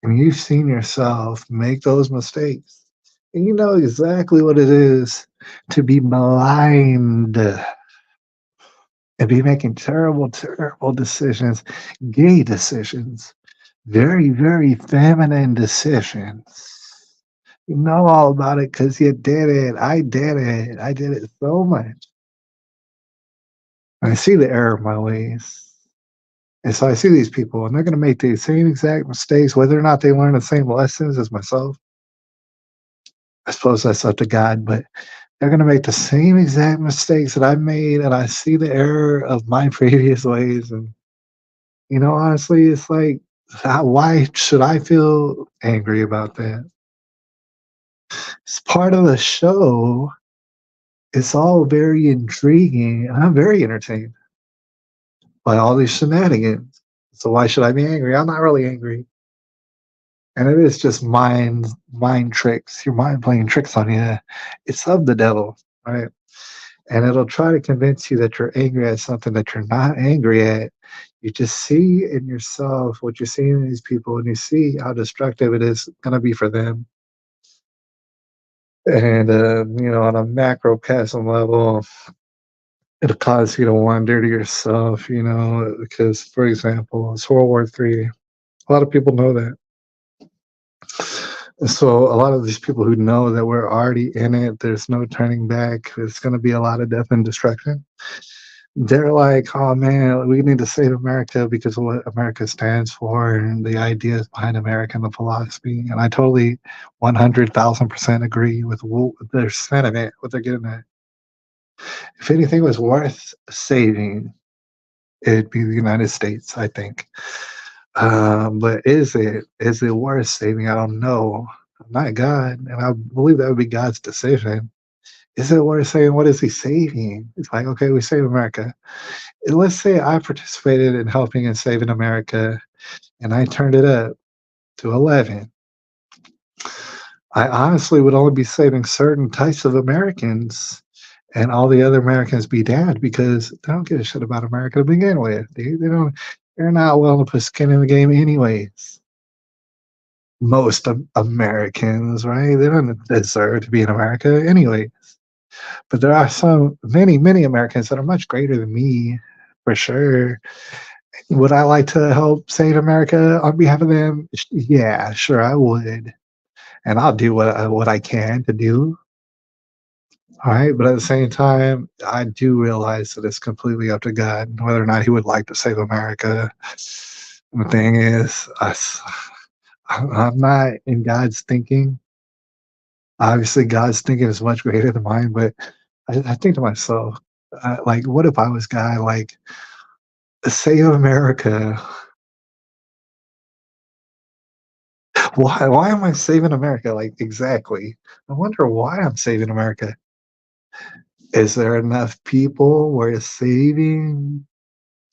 and you've seen yourself make those mistakes. And you know exactly what it is to be blind and be making terrible, terrible decisions, gay decisions, very, very feminine decisions. You know all about it because you did it. I did it. I did it so much. I see the error of my ways. And so I see these people, and they're going to make the same exact mistakes, whether or not they learn the same lessons as myself. I suppose that's up to God, but they're going to make the same exact mistakes that I made, and I see the error of my previous ways. And, honestly, it's like, why should I feel angry about that? It's part of the show. It's all very intriguing, and I'm very entertained by all these shenanigans. So why should I be angry? I'm not really angry. And it is just mind tricks, your mind playing tricks on you. It's of the devil, right? And it'll try to convince you that you're angry at something that you're not angry at. You just see in yourself what you're seeing in these people, and you see how destructive it is going to be for them. And, on a macrocosm level, it'll cause you to wonder to yourself, because, for example, it's World War III. A lot of people know that. So a lot of these people who know that we're already in it, there's no turning back, there's going to be a lot of death and destruction. They're like, oh man, we need to save America because of what America stands for and the ideas behind America and the philosophy. And I totally 100,000% agree with their sentiment, what they're getting at. If anything was worth saving, it'd be the United States, I think. But is it worth saving? I don't know. I'm not God, and I believe that would be God's decision. Is it worth saving? What is He saving? It's like, okay, we save America. And let's say I participated in helping and saving America, and I turned it up to 11. I honestly would only be saving certain types of Americans, and all the other Americans be damned because they don't give a shit about America to begin with. They don't. They're not willing to put skin in the game, anyways. Most Americans, right? They don't deserve to be in America, anyway. But there are many Americans that are much greater than me, for sure. Would I like to help save America on behalf of them? Yeah, sure, I would, and I'll do what I can to do. All right, but at the same time, I do realize that it's completely up to God whether or not He would like to save America. The thing is, I'm not in God's thinking. Obviously, God's thinking is much greater than mine, but I think to myself, like, what if I was God? Like, save America. Why am I saving America? Like, exactly. I wonder why I'm saving America. Is there enough people worth saving?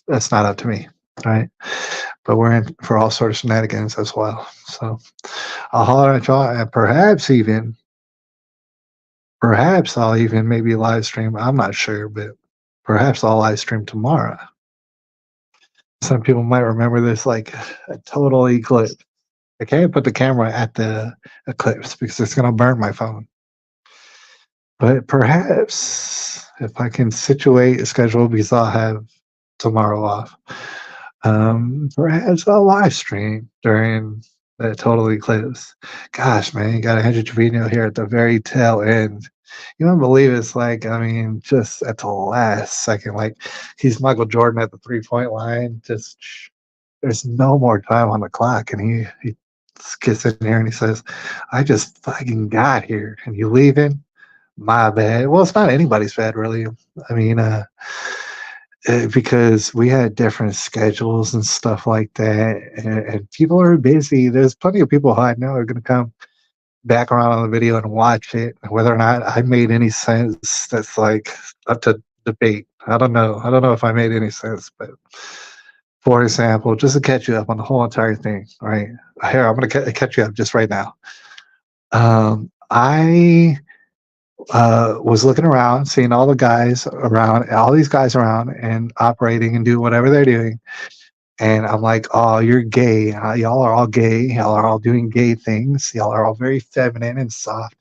That's not up to me, right? But we're in for all sorts of shenanigans as well. So I'll holler at y'all, and perhaps I'll even maybe live stream. I'm not sure, but perhaps I'll live stream tomorrow. Some people might remember this like a total eclipse. I can't put the camera at the eclipse because it's going to burn my phone. But perhaps if I can situate a schedule because I'll have tomorrow off, perhaps I'll live stream during that total eclipse. Gosh, man, you got a Henry Trevino here at the very tail end. You don't believe it's like, I mean, just at the last second, like he's Michael Jordan at the 3 point line. Just there's no more time on the clock, and he gets in here and he says, "I just fucking got here, and you leaving? My bad." Well, it's not anybody's bad, really. I mean, because we had different schedules and stuff like that, and people are busy. There's plenty of people who I know are going to come back around on the video and watch it. Whether or not I made any sense, that's like up to debate. I don't know. I don't know if I made any sense, but for example, just to catch you up on the whole entire thing, right? Here, I'm going to catch you up just right now. I was looking around, seeing all the guys around, all these guys around and operating and doing whatever they're doing. And I'm like, oh, you're gay. Y'all are all gay. Y'all are all doing gay things. Y'all are all very feminine and soft.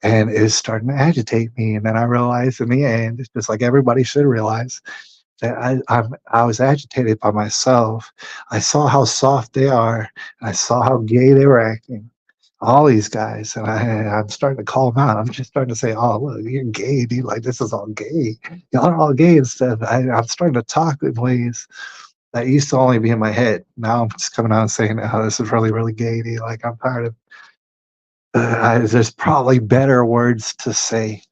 And it's starting to agitate me. And then I realized in the end, just like everybody should realize, that I was agitated by myself. I saw how soft they are. And I saw how gay they were acting, all these guys, and I'm starting to call them out. I'm just starting to say, "Oh, look, you're gay, dude. Like this is all gay. Y'all are all gay and stuff." I'm starting to talk in ways that used to only be in my head. Now I'm just coming out and saying, "Oh, this is really, really gay, dude. Like I'm tired of." There's probably better words to say,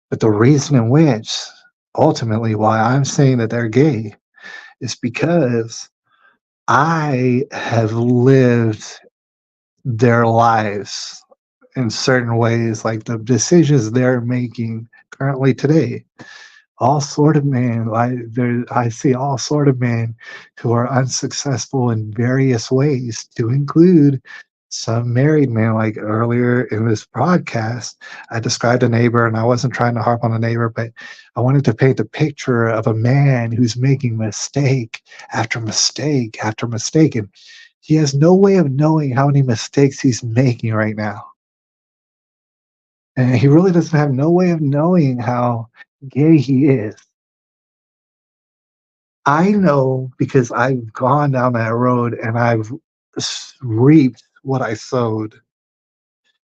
but the reason in which, ultimately, why I'm saying that they're gay is because I have lived their lives in certain ways, like the decisions they're making currently today. All sort of men, I see all sort of men who are unsuccessful in various ways, to include some married men. Like earlier in this broadcast, I described a neighbor, and I wasn't trying to harp on the neighbor, but I wanted to paint the picture of a man who's making mistake after mistake after mistake, and he has no way of knowing how many mistakes he's making right now. And he really doesn't have no way of knowing how gay he is. I know because I've gone down that road and I've reaped what I sowed.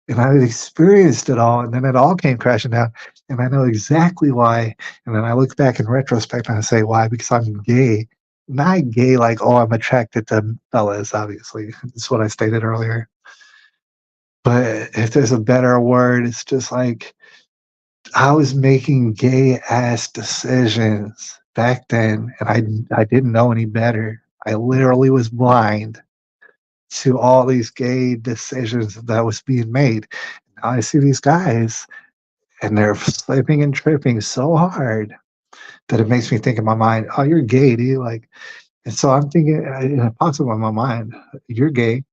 And I've experienced it all, and then it all came crashing down. And I know exactly why. And then I look back in retrospect and I say, why? Because I'm gay. Not gay like, oh, I'm attracted to fellas, obviously. That's what I stated earlier. But if there's a better word, it's just like I was making gay ass decisions back then, and I didn't know any better. I literally was blind to all these gay decisions that was being made. Now I see these guys, and they're slipping and tripping so hard that it makes me think in my mind, "Oh, you're gay, dude!" Like, and so I'm thinking, it pops up in my mind, "You're gay.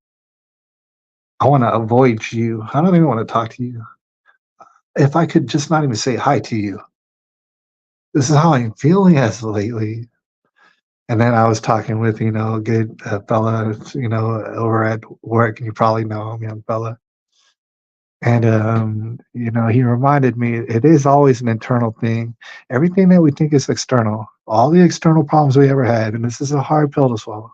I want to avoid you. I don't even want to talk to you. If I could just not even say hi to you. This is how I'm feeling as of lately." And then I was talking with, a good fella, over at work, and you probably know him, young fella. And, he reminded me it is always an internal thing. Everything that we think is external, all the external problems we ever had, and this is a hard pill to swallow.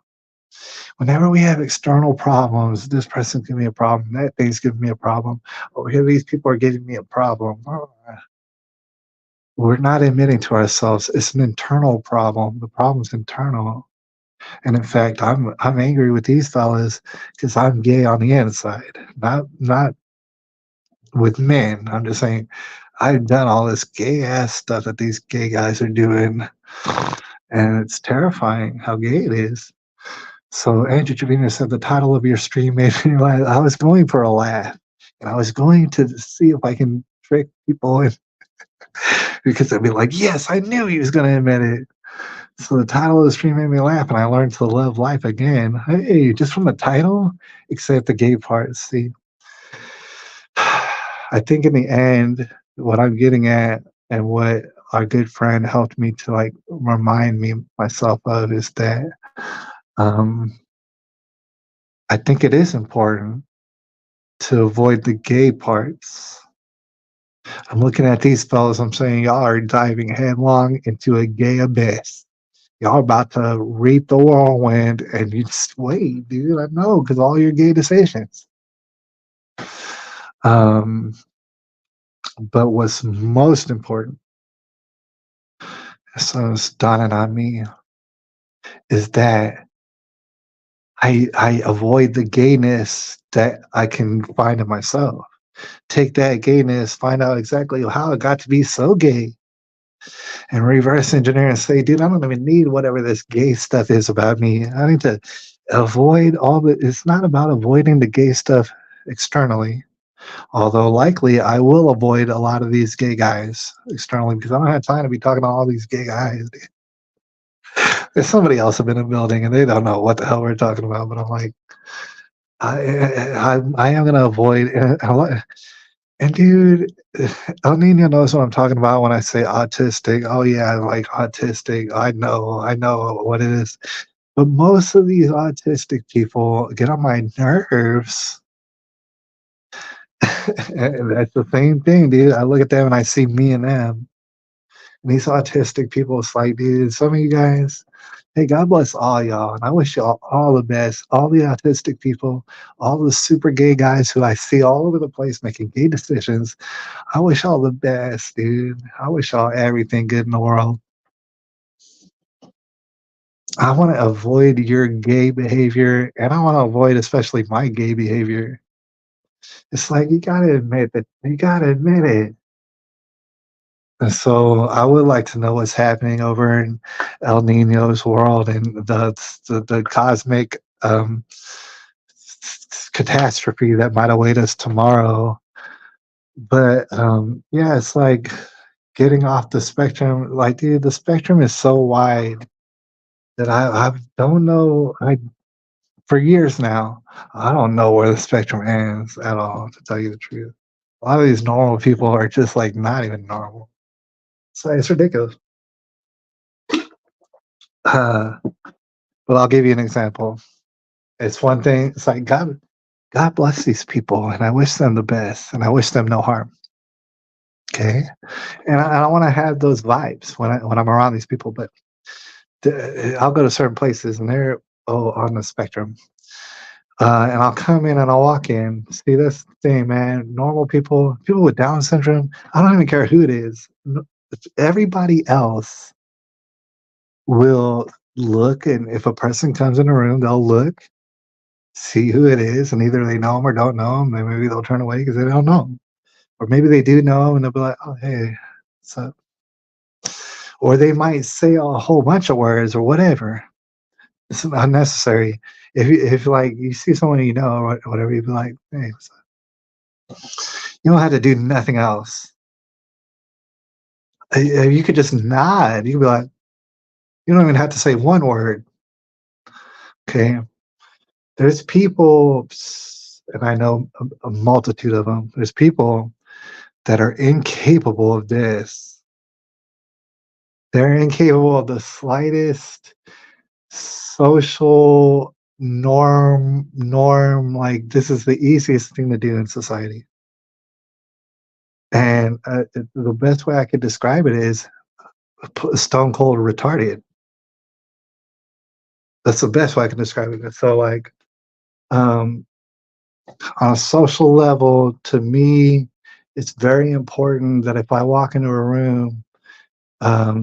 Whenever we have external problems, this person's giving me a problem, that thing's giving me a problem, over here, these people are giving me a problem. We're not admitting to ourselves it's an internal problem. The problem's internal. And in fact, I'm angry with these fellas because I'm gay on the inside. Not with men. I'm just saying I've done all this gay ass stuff that these gay guys are doing. And it's terrifying how gay it is. So Andrew Trevino said the title of your stream made me laugh. I was going for a laugh. And I was going to see if I can trick people in because they'd be like, yes, I knew he was going to admit it. So the title of the stream made me laugh, and I learned to love life again. Hey, just from the title, except the gay part. See, I think in the end, what I'm getting at and what our good friend helped me to like remind me myself of is that um, I think it is important to avoid the gay parts I'm looking at these fellas. I'm saying y'all are diving headlong into a gay abyss. Y'all about to reap the whirlwind, and you just wait, dude. I know because all your gay decisions. Um, but what's most important, so it's dawning on me, is that I avoid the gayness that I can find in myself. Take that gayness, find out exactly how it got to be so gay, and reverse engineer and say, dude, I don't even need whatever this gay stuff is about me. I need to avoid all the, it's not about avoiding the gay stuff externally, although likely I will avoid a lot of these gay guys externally because I don't have time to be talking to all these gay guys. There's somebody else up in the building and they don't know what the hell we're talking about, but I'm like, I am going to avoid. And dude, El Nino knows what I'm talking about when I say autistic. Oh yeah, like autistic. I know what it is. But most of these autistic people get on my nerves. And that's the same thing, dude. I look at them and I see me and them. And these autistic people, it's like, dude, some of you guys, hey, God bless all y'all. And I wish y'all all the best. All the autistic people, all the super gay guys who I see all over the place making gay decisions. I wish y'all the best, dude. I wish y'all everything good in the world. I want to avoid your gay behavior, and I want to avoid especially my gay behavior. It's like you gotta admit that you gotta admit it. And so I would like to know what's happening over in El Nino's world and the cosmic catastrophe that might await us tomorrow. But yeah, it's like getting off the spectrum. Like, dude, the spectrum is so wide that I don't know. I for years now, I don't know where the spectrum ends at all. To tell you the truth, a lot of these normal people are just like not even normal. So it's ridiculous. Uh, but I'll give you an example. It's one thing. It's like God bless these people, and I wish them the best, and I wish them no harm. Okay, and I want to have those vibes when I'm around these people. But I'll go to certain places, and they're on the spectrum. And I'll come in and I'll walk in. See this thing, man. Normal people, people with Down syndrome. I don't even care who it is. Everybody else will look, and if a person comes in the room, they'll look, see who it is, and either they know them or don't know them. And maybe they'll turn away because they don't know them, or maybe they do know them, and they'll be like, "Oh, hey, what's up?" Or they might say a whole bunch of words or whatever. It's unnecessary. If like you see someone you know or whatever, you'd be like, "Hey, what's up?" You don't have to do nothing else. You could just nod. You could be like, you don't even have to say one word. Okay. There's people, and I know a multitude of them. There's people that are incapable of this. They're incapable of the slightest social norm. Like, this is the easiest thing to do in society. And the best way I could describe it is stone cold retarded. That's the best way I can describe it. So, like, um, on a social level, to me, it's very important that if I walk into a room,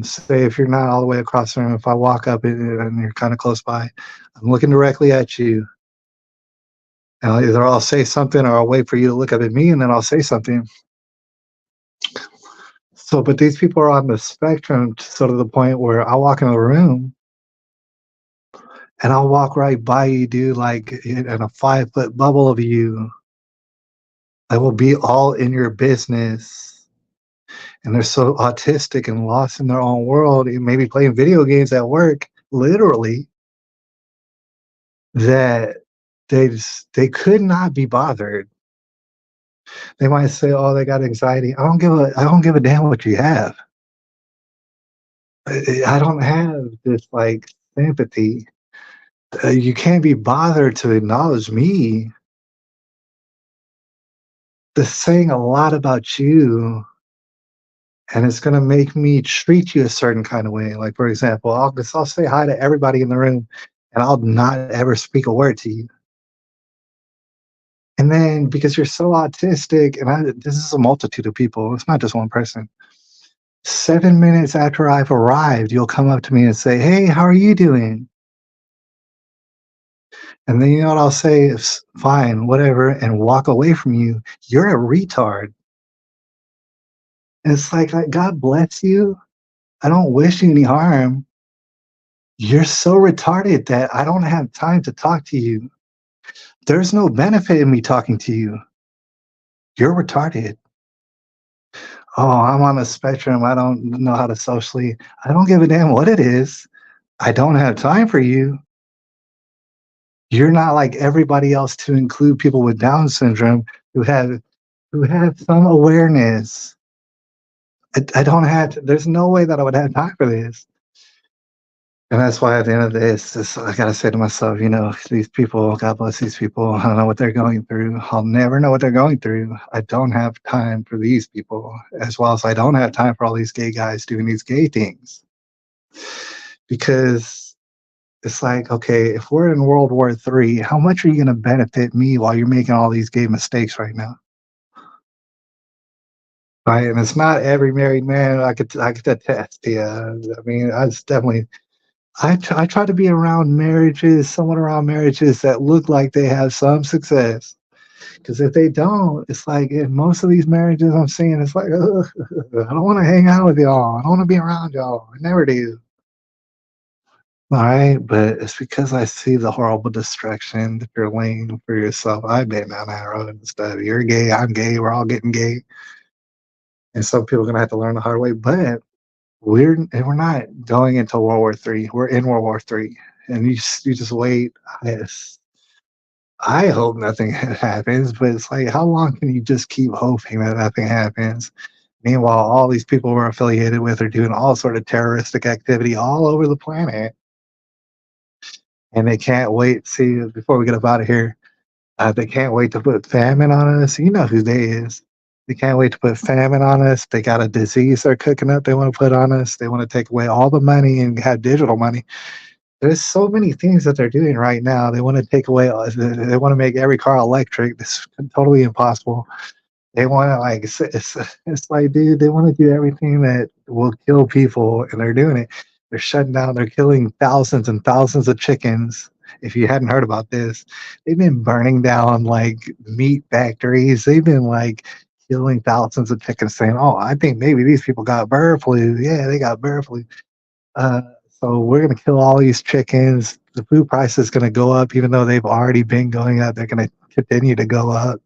say if you're not all the way across the room, if I walk up and you're kind of close by, I'm looking directly at you. And either I'll say something or I'll wait for you to look up at me and then I'll say something. So, but these people are on the spectrum to sort of the point where I walk into the room and I'll walk right by you, dude, like in a 5 foot bubble of you. I will be all in your business. And they're so autistic and lost in their own world, and maybe playing video games at work, literally, that they could not be bothered. They might say, "Oh, they got anxiety." I don't give a damn what you have. I don't have this like sympathy. You can't be bothered to acknowledge me. That's saying a lot about you. and it's gonna make me treat you a certain kind of way. Like, for example, I'll say hi to everybody in the room, and I'll not ever speak a word to you. And then because you're so autistic, and this is a multitude of people, it's not just one person. 7 minutes after I've arrived, you'll come up to me and say, "Hey, how are you doing?" And then you know what I'll say is, "Fine, whatever," and walk away from you. You're a retard. And it's like, God bless you. I don't wish you any harm. You're so retarded that I don't have time to talk to you. There's no benefit in me talking to you. You're retarded. Oh, I'm on a spectrum. I don't know how to socially. I don't give a damn what it is. I don't have time for you. You're not like everybody else, to include people with Down syndrome who have some awareness. I don't have to, there's no way that I would have time for this. And that's why at the end of the day, it's just, I gotta say to myself, these people, God bless these people. I don't know what they're going through. I'll never know what they're going through. I don't have time for these people, as well as I don't have time for all these gay guys doing these gay things. Because it's like, okay, if we're in World War III, how much are you gonna benefit me while you're making all these gay mistakes right now? Right, and it's not every married man. I could attest. Yeah, I mean, I was definitely. I try to be around marriages, somewhat around marriages that look like they have some success. Because if they don't, it's like in most of these marriages I'm seeing, it's like, ugh, I don't want to hang out with y'all. I don't want to be around y'all. I never do. All right, but it's because I see the horrible destruction that you're laying for yourself. I've been down that road and stuff. You're gay. I'm gay. We're all getting gay, and some people are gonna have to learn the hard way. But we're not going into World War III. We're in World War III, and you just wait. I hope nothing happens, but it's like, how long can you just keep hoping that nothing happens? Meanwhile, all these people we're affiliated with are doing all sort of terroristic activity all over the planet, and they can't wait. See, before we get up out of here, they can't wait to put famine on us. You know who they is. They can't wait to put famine on us. They got a disease they're cooking up they want to put on us. They want to take away all the money and have digital money. There's so many things that they're doing right now. They want to take away, they want to make every car electric. It's totally impossible. They want to, like, it's like, dude, they want to do everything that will kill people, and they're doing it. They're shutting down, they're killing thousands and thousands of chickens. If you hadn't heard about this, they've been burning down like meat factories. They've been like killing thousands of chickens, saying, "Oh, I think maybe these people got bird flu." Yeah, they got bird flu. Uh, so we're gonna kill all these chickens. The food price is gonna go up, even though they've already been going up. They're gonna continue to go up.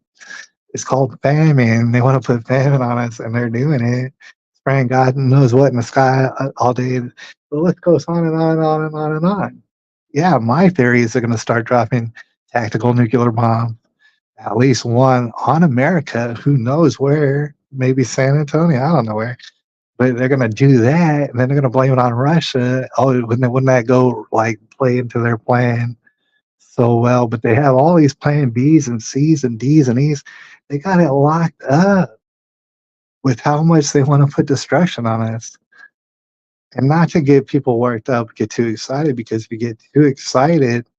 It's called famine. They want to put famine on us, and they're doing it. Spraying God knows what in the sky all day. The list goes on and on and on and on and on. Yeah, my theory is they're going to start dropping tactical nuclear bombs, at least one on America. Who knows where? Maybe San Antonio. I don't know where. But they're going to do that, and then they're going to blame it on Russia. Oh, wouldn't that go like play into their plan so well? But they have all these plan Bs and Cs and Ds and E's. They got it locked up with how much they want to put destruction on us. And not to get people worked up, get too excited, because if you get too excited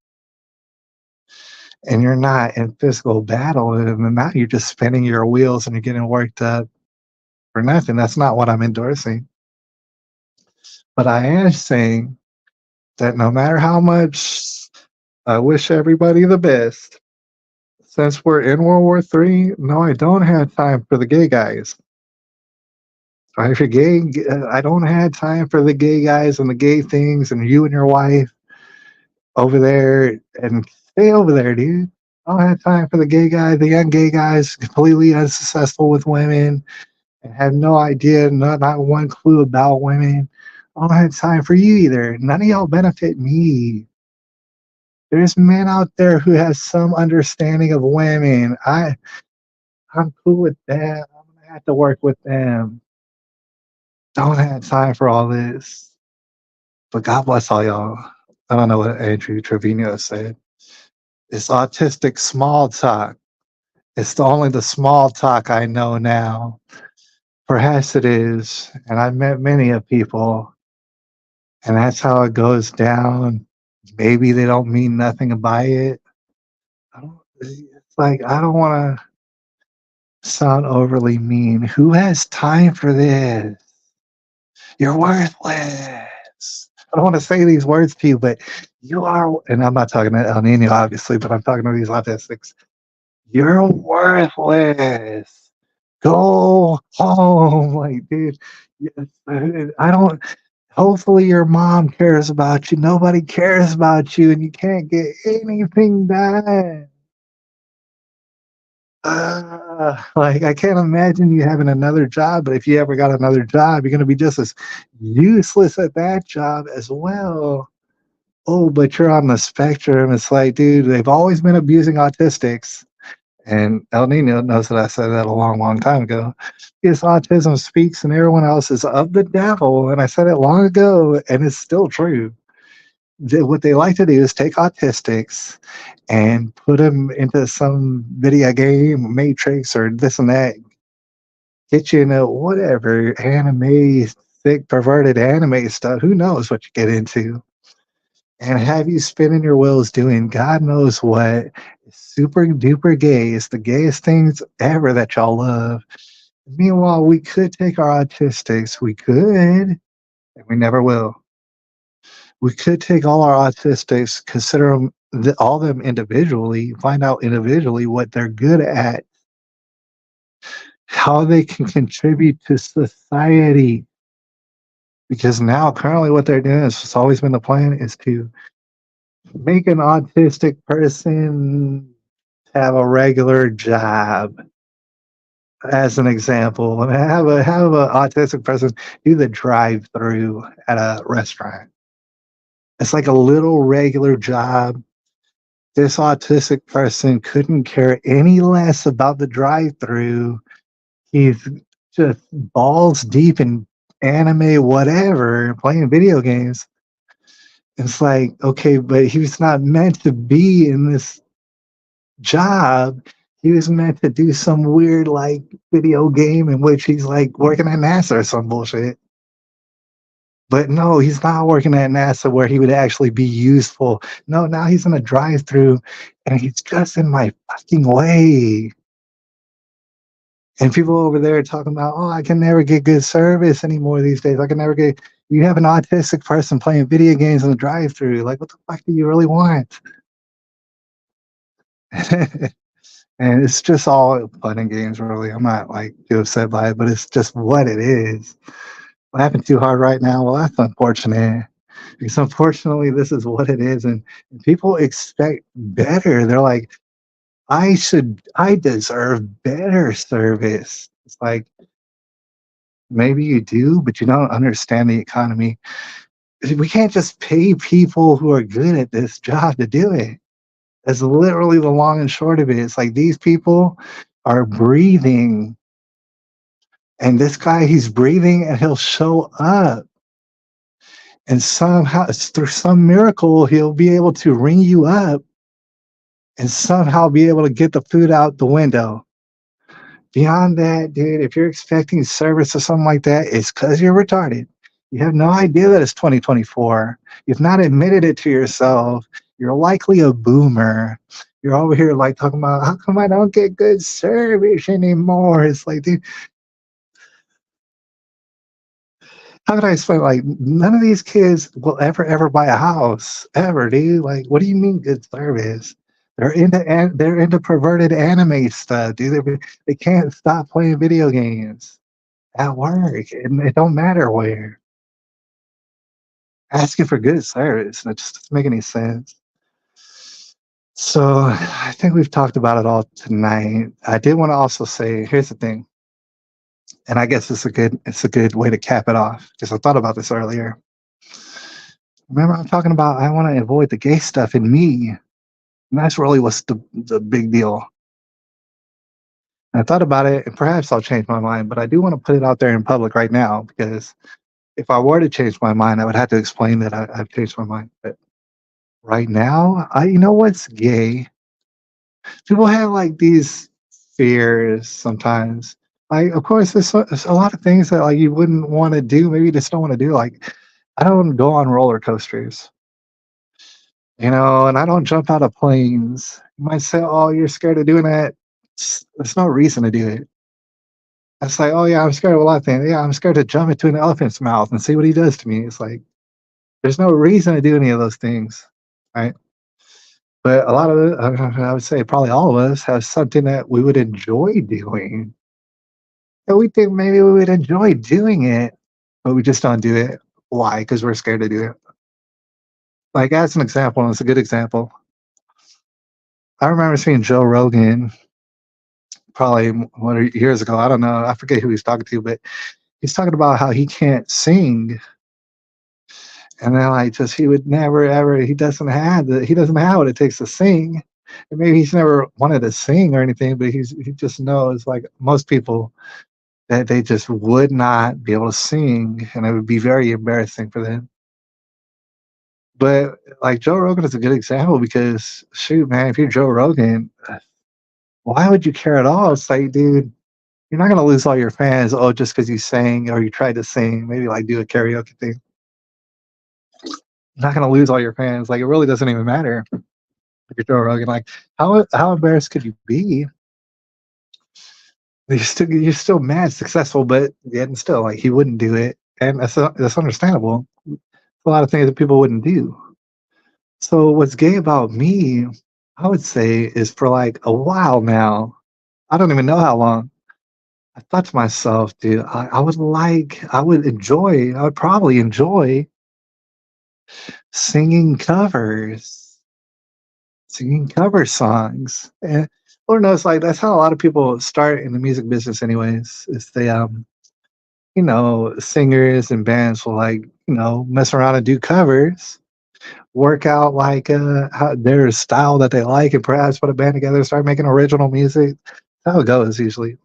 and you're not in physical battle, and now you're just spinning your wheels and you're getting worked up for nothing. That's not what I'm endorsing. But I am saying that no matter how much I wish everybody the best, since we're in World War III, no, I don't have time for the gay guys. Right? If you're gay, I don't have time for the gay guys and the gay things and you and your wife over there, and stay over there, dude. I don't have time for the gay guys, the young gay guys, completely unsuccessful with women and have no idea, not one clue about women. I don't have time for you either. None of y'all benefit me. There's men out there who have some understanding of women. I'm cool with that. I'm gonna have to work with them. Don't have time for all this. But God bless all y'all. I don't know what Andrew Trevino said. It's autistic small talk. It's only the small talk I know now. Perhaps it is, and I've met many of people, and that's how it goes down. Maybe they don't mean nothing by it. I don't, it's like I don't want to sound overly mean. Who has time for this? You're worthless. I don't want to say these words to you, but you are, and I'm not talking to El Nino, obviously, but I'm talking to these autistics. You're worthless. Go home. Like, dude, yes, I don't, hopefully your mom cares about you. Nobody cares about you, and you can't get anything done. Like I can't imagine you having another job, but if you ever got another job, you're gonna be just as useless at that job as well. Oh, but you're on the spectrum. It's like, dude, they've always been abusing autistics. And El Nino knows that I said that a long, long time ago. His autism speaks and everyone else is of the devil. And I said it long ago, and it's still true. What they like to do is take autistics and put them into some video game, Matrix, or this and that, get you into whatever anime, thick, perverted anime stuff. Who knows what you get into? And have you spinning your wheels doing God knows what. Super duper gay. It's the gayest things ever that y'all love. Meanwhile, we could take our autistics. We could, and we never will. We could take all our autistics, consider them, all them individually, find out individually what they're good at, how they can contribute to society. Because now, currently, what they're doing is it's always been the plan is to make an autistic person have a regular job. As an example, and have a autistic person do the drive-through at a restaurant. It's like a little regular job. This autistic person couldn't care any less about the drive-through. He's just balls deep in anime, whatever, playing video games. It's like, okay, but he was not meant to be in this job. He was meant to do some weird like video game in which he's like working at NASA or some bullshit. But no, he's not working at NASA where he would actually be useful. No, now he's in a drive-through and he's just in my fucking way. And people over there talking about, oh, I can never get good service anymore these days. I can never get. You have an autistic person playing video games in the drive-through. Like, what the fuck do you really want? And it's just all fun and games, really. I'm not like too upset by it, but it's just what it is. Laughing too hard right now, well, that's unfortunate. Because unfortunately, this is what it is, and people expect better. They're like, I deserve better service. It's like maybe you do, but you don't understand the economy. We can't just pay people who are good at this job to do it. That's literally the long and short of it. It's like these people are breathing, and this guy, he's breathing, and he'll show up. And somehow, through some miracle, he'll be able to ring you up and somehow be able to get the food out the window. Beyond that, dude, if you're expecting service or something like that, it's because you're retarded. You have no idea that it's 2024. You've not admitted it to yourself. You're likely a boomer. You're over here like talking about how come I don't get good service anymore? It's like, dude, how could I explain? Like, none of these kids will ever buy a house ever, dude. Like, what do you mean good service? They're into perverted anime stuff, dude. They can't stop playing video games at work, and it don't matter where. Asking for good service, and it just doesn't make any sense. So I think we've talked about it all tonight. I did want to also say, here's the thing, and I guess it's a good way to cap it off because I thought about this earlier. Remember, I'm talking about I want to avoid the gay stuff in me, and that's really what's the big deal. And I thought about it, and perhaps I'll change my mind, but I do want to put it out there in public right now because if I were to change my mind, I would have to explain that I've changed my mind. But right now, you know what's gay? People have like these fears sometimes. Like, of course, there's a lot of things that, like, you wouldn't wanna do, maybe you just don't wanna do, like, I don't go on roller coasters, and I don't jump out of planes. You might say, "Oh, you're scared of doing that." There's no reason to do it. It's like, "Oh, yeah, I'm scared of a lot of things." Yeah, I'm scared to jump into an elephant's mouth and see what he does to me. It's like, there's no reason to do any of those things, right? But a lot of it, I would say probably all of us have something that we would enjoy doing, and we think maybe we would enjoy doing it, but we just don't do it. Why? Because we're scared to do it. Like, as an example, and it's a good example, I remember seeing Joe Rogan probably what years ago. I don't know. I forget who he's talking to, but he's talking about how he can't sing, and then like just he would never ever he doesn't have what it takes to sing. And maybe he's never wanted to sing or anything, but he just knows like most people that they just would not be able to sing, and it would be very embarrassing for them. But like Joe Rogan is a good example because shoot, man, if you're Joe Rogan, why would you care at all? It's like, dude, you're not gonna lose all your fans, oh, just because you sang or you tried to sing, maybe like do a karaoke thing. You're not gonna lose all your fans. Like it really doesn't even matter if you're Joe Rogan. Like how embarrassed could you be? You're still mad successful, but yet and still like he wouldn't do it, and that's understandable. A lot of things that people wouldn't do. So what's gay about me, I would say, is for like a while now. I don't even know how long. I thought to myself, dude, I would probably enjoy singing covers, singing cover songs. And Lord knows, like that's how a lot of people start in the music business, anyways. Is they singers and bands will like, mess around and do covers, work out like their style that they like, and perhaps put a band together, start making original music. That's how it goes usually.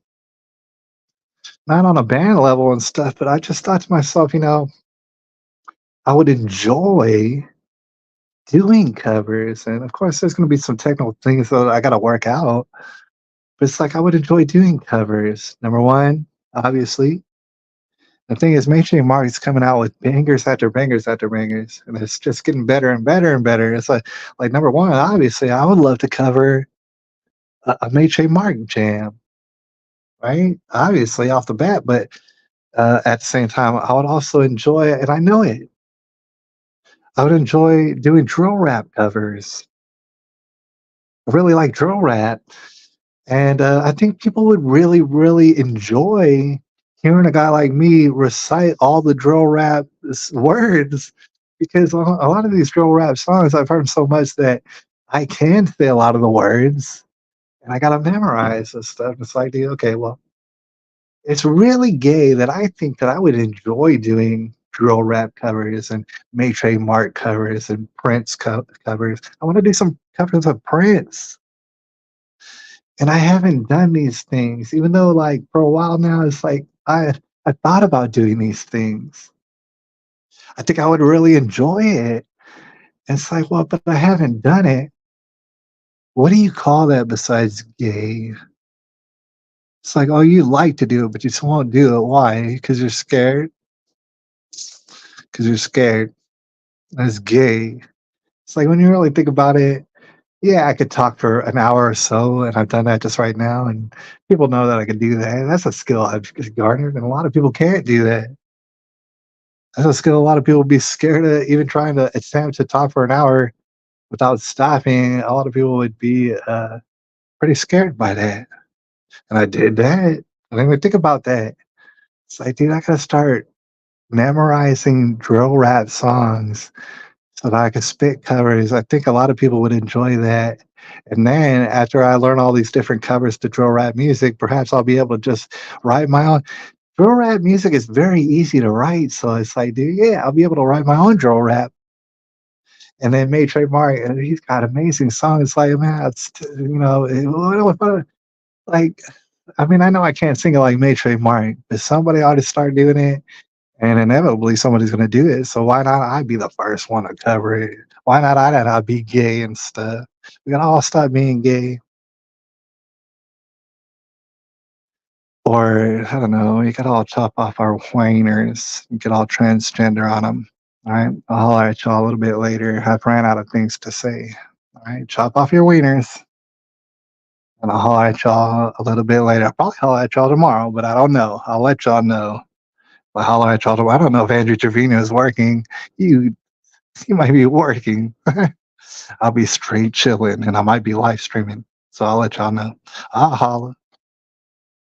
Not on a band level and stuff, but I just thought to myself, I would enjoy doing covers, and of course, there's going to be some technical things that I got to work out. But it's like I would enjoy doing covers. Number one, obviously, the thing is, mainstream market's coming out with bangers after bangers after bangers, and it's just getting better and better and better. It's like number one, obviously, I would love to cover a mainstream market jam, right? Obviously, off the bat, but at the same time, I would also enjoy, and I know it. I would enjoy doing drill rap covers. I really like drill rap, and I think people would really, really enjoy hearing a guy like me recite all the drill rap words because a lot of these drill rap songs I've heard so much that I can say a lot of the words and I got to memorize this stuff. It's like, dude, okay, well, it's really gay that I think that I would enjoy doing drill rap covers and Maytre Mark covers and Prince covers. I want to do some covers of Prince. And I haven't done these things, even though like for a while now, it's like I thought about doing these things. I think I would really enjoy it. And it's like, well, but I haven't done it. What do you call that besides gay? It's like, oh, you like to do it, but you just won't do it. Why? Because you're scared. Because you're scared. That's gay. It's like when you really think about it, yeah, I could talk for an hour or so, and I've done that just right now, and people know that I can do that. That's a skill I've garnered, and a lot of people can't do that. That's a skill a lot of people be scared of even trying to attempt to talk for an hour without stopping. A lot of people would be pretty scared by that, and I did that. I didn't even think about that. It's like, dude, I gotta start memorizing drill rap songs so that I could spit covers. I think a lot of people would enjoy that. And then after I learn all these different covers to drill rap music, perhaps I'll be able to just write my own. Drill rap music is very easy to write, so it's like, dude, yeah, I'll be able to write my own drill rap. And then Maitre Mark, and he's got amazing songs. It's like, man, like, I mean, I know I can't sing it like Maitre Mark, but somebody ought to start doing it, and inevitably somebody's gonna do it. So why not I be the first one to cover it? Why not I be gay and stuff? We gotta all stop being gay. Or I don't know, we could all chop off our wieners and get all transgender on them. All right, I'll holler at y'all a little bit later. I've ran out of things to say. All right, chop off your wieners, and I'll holler at y'all a little bit later. I'll probably holler at y'all tomorrow, but I don't know. I'll let y'all know. I'll holler at y'all tomorrow. I don't know if Andrew Trevino is working. You, he might be working. I'll be straight chilling, and I might be live streaming. So I'll let y'all know. I'll holler.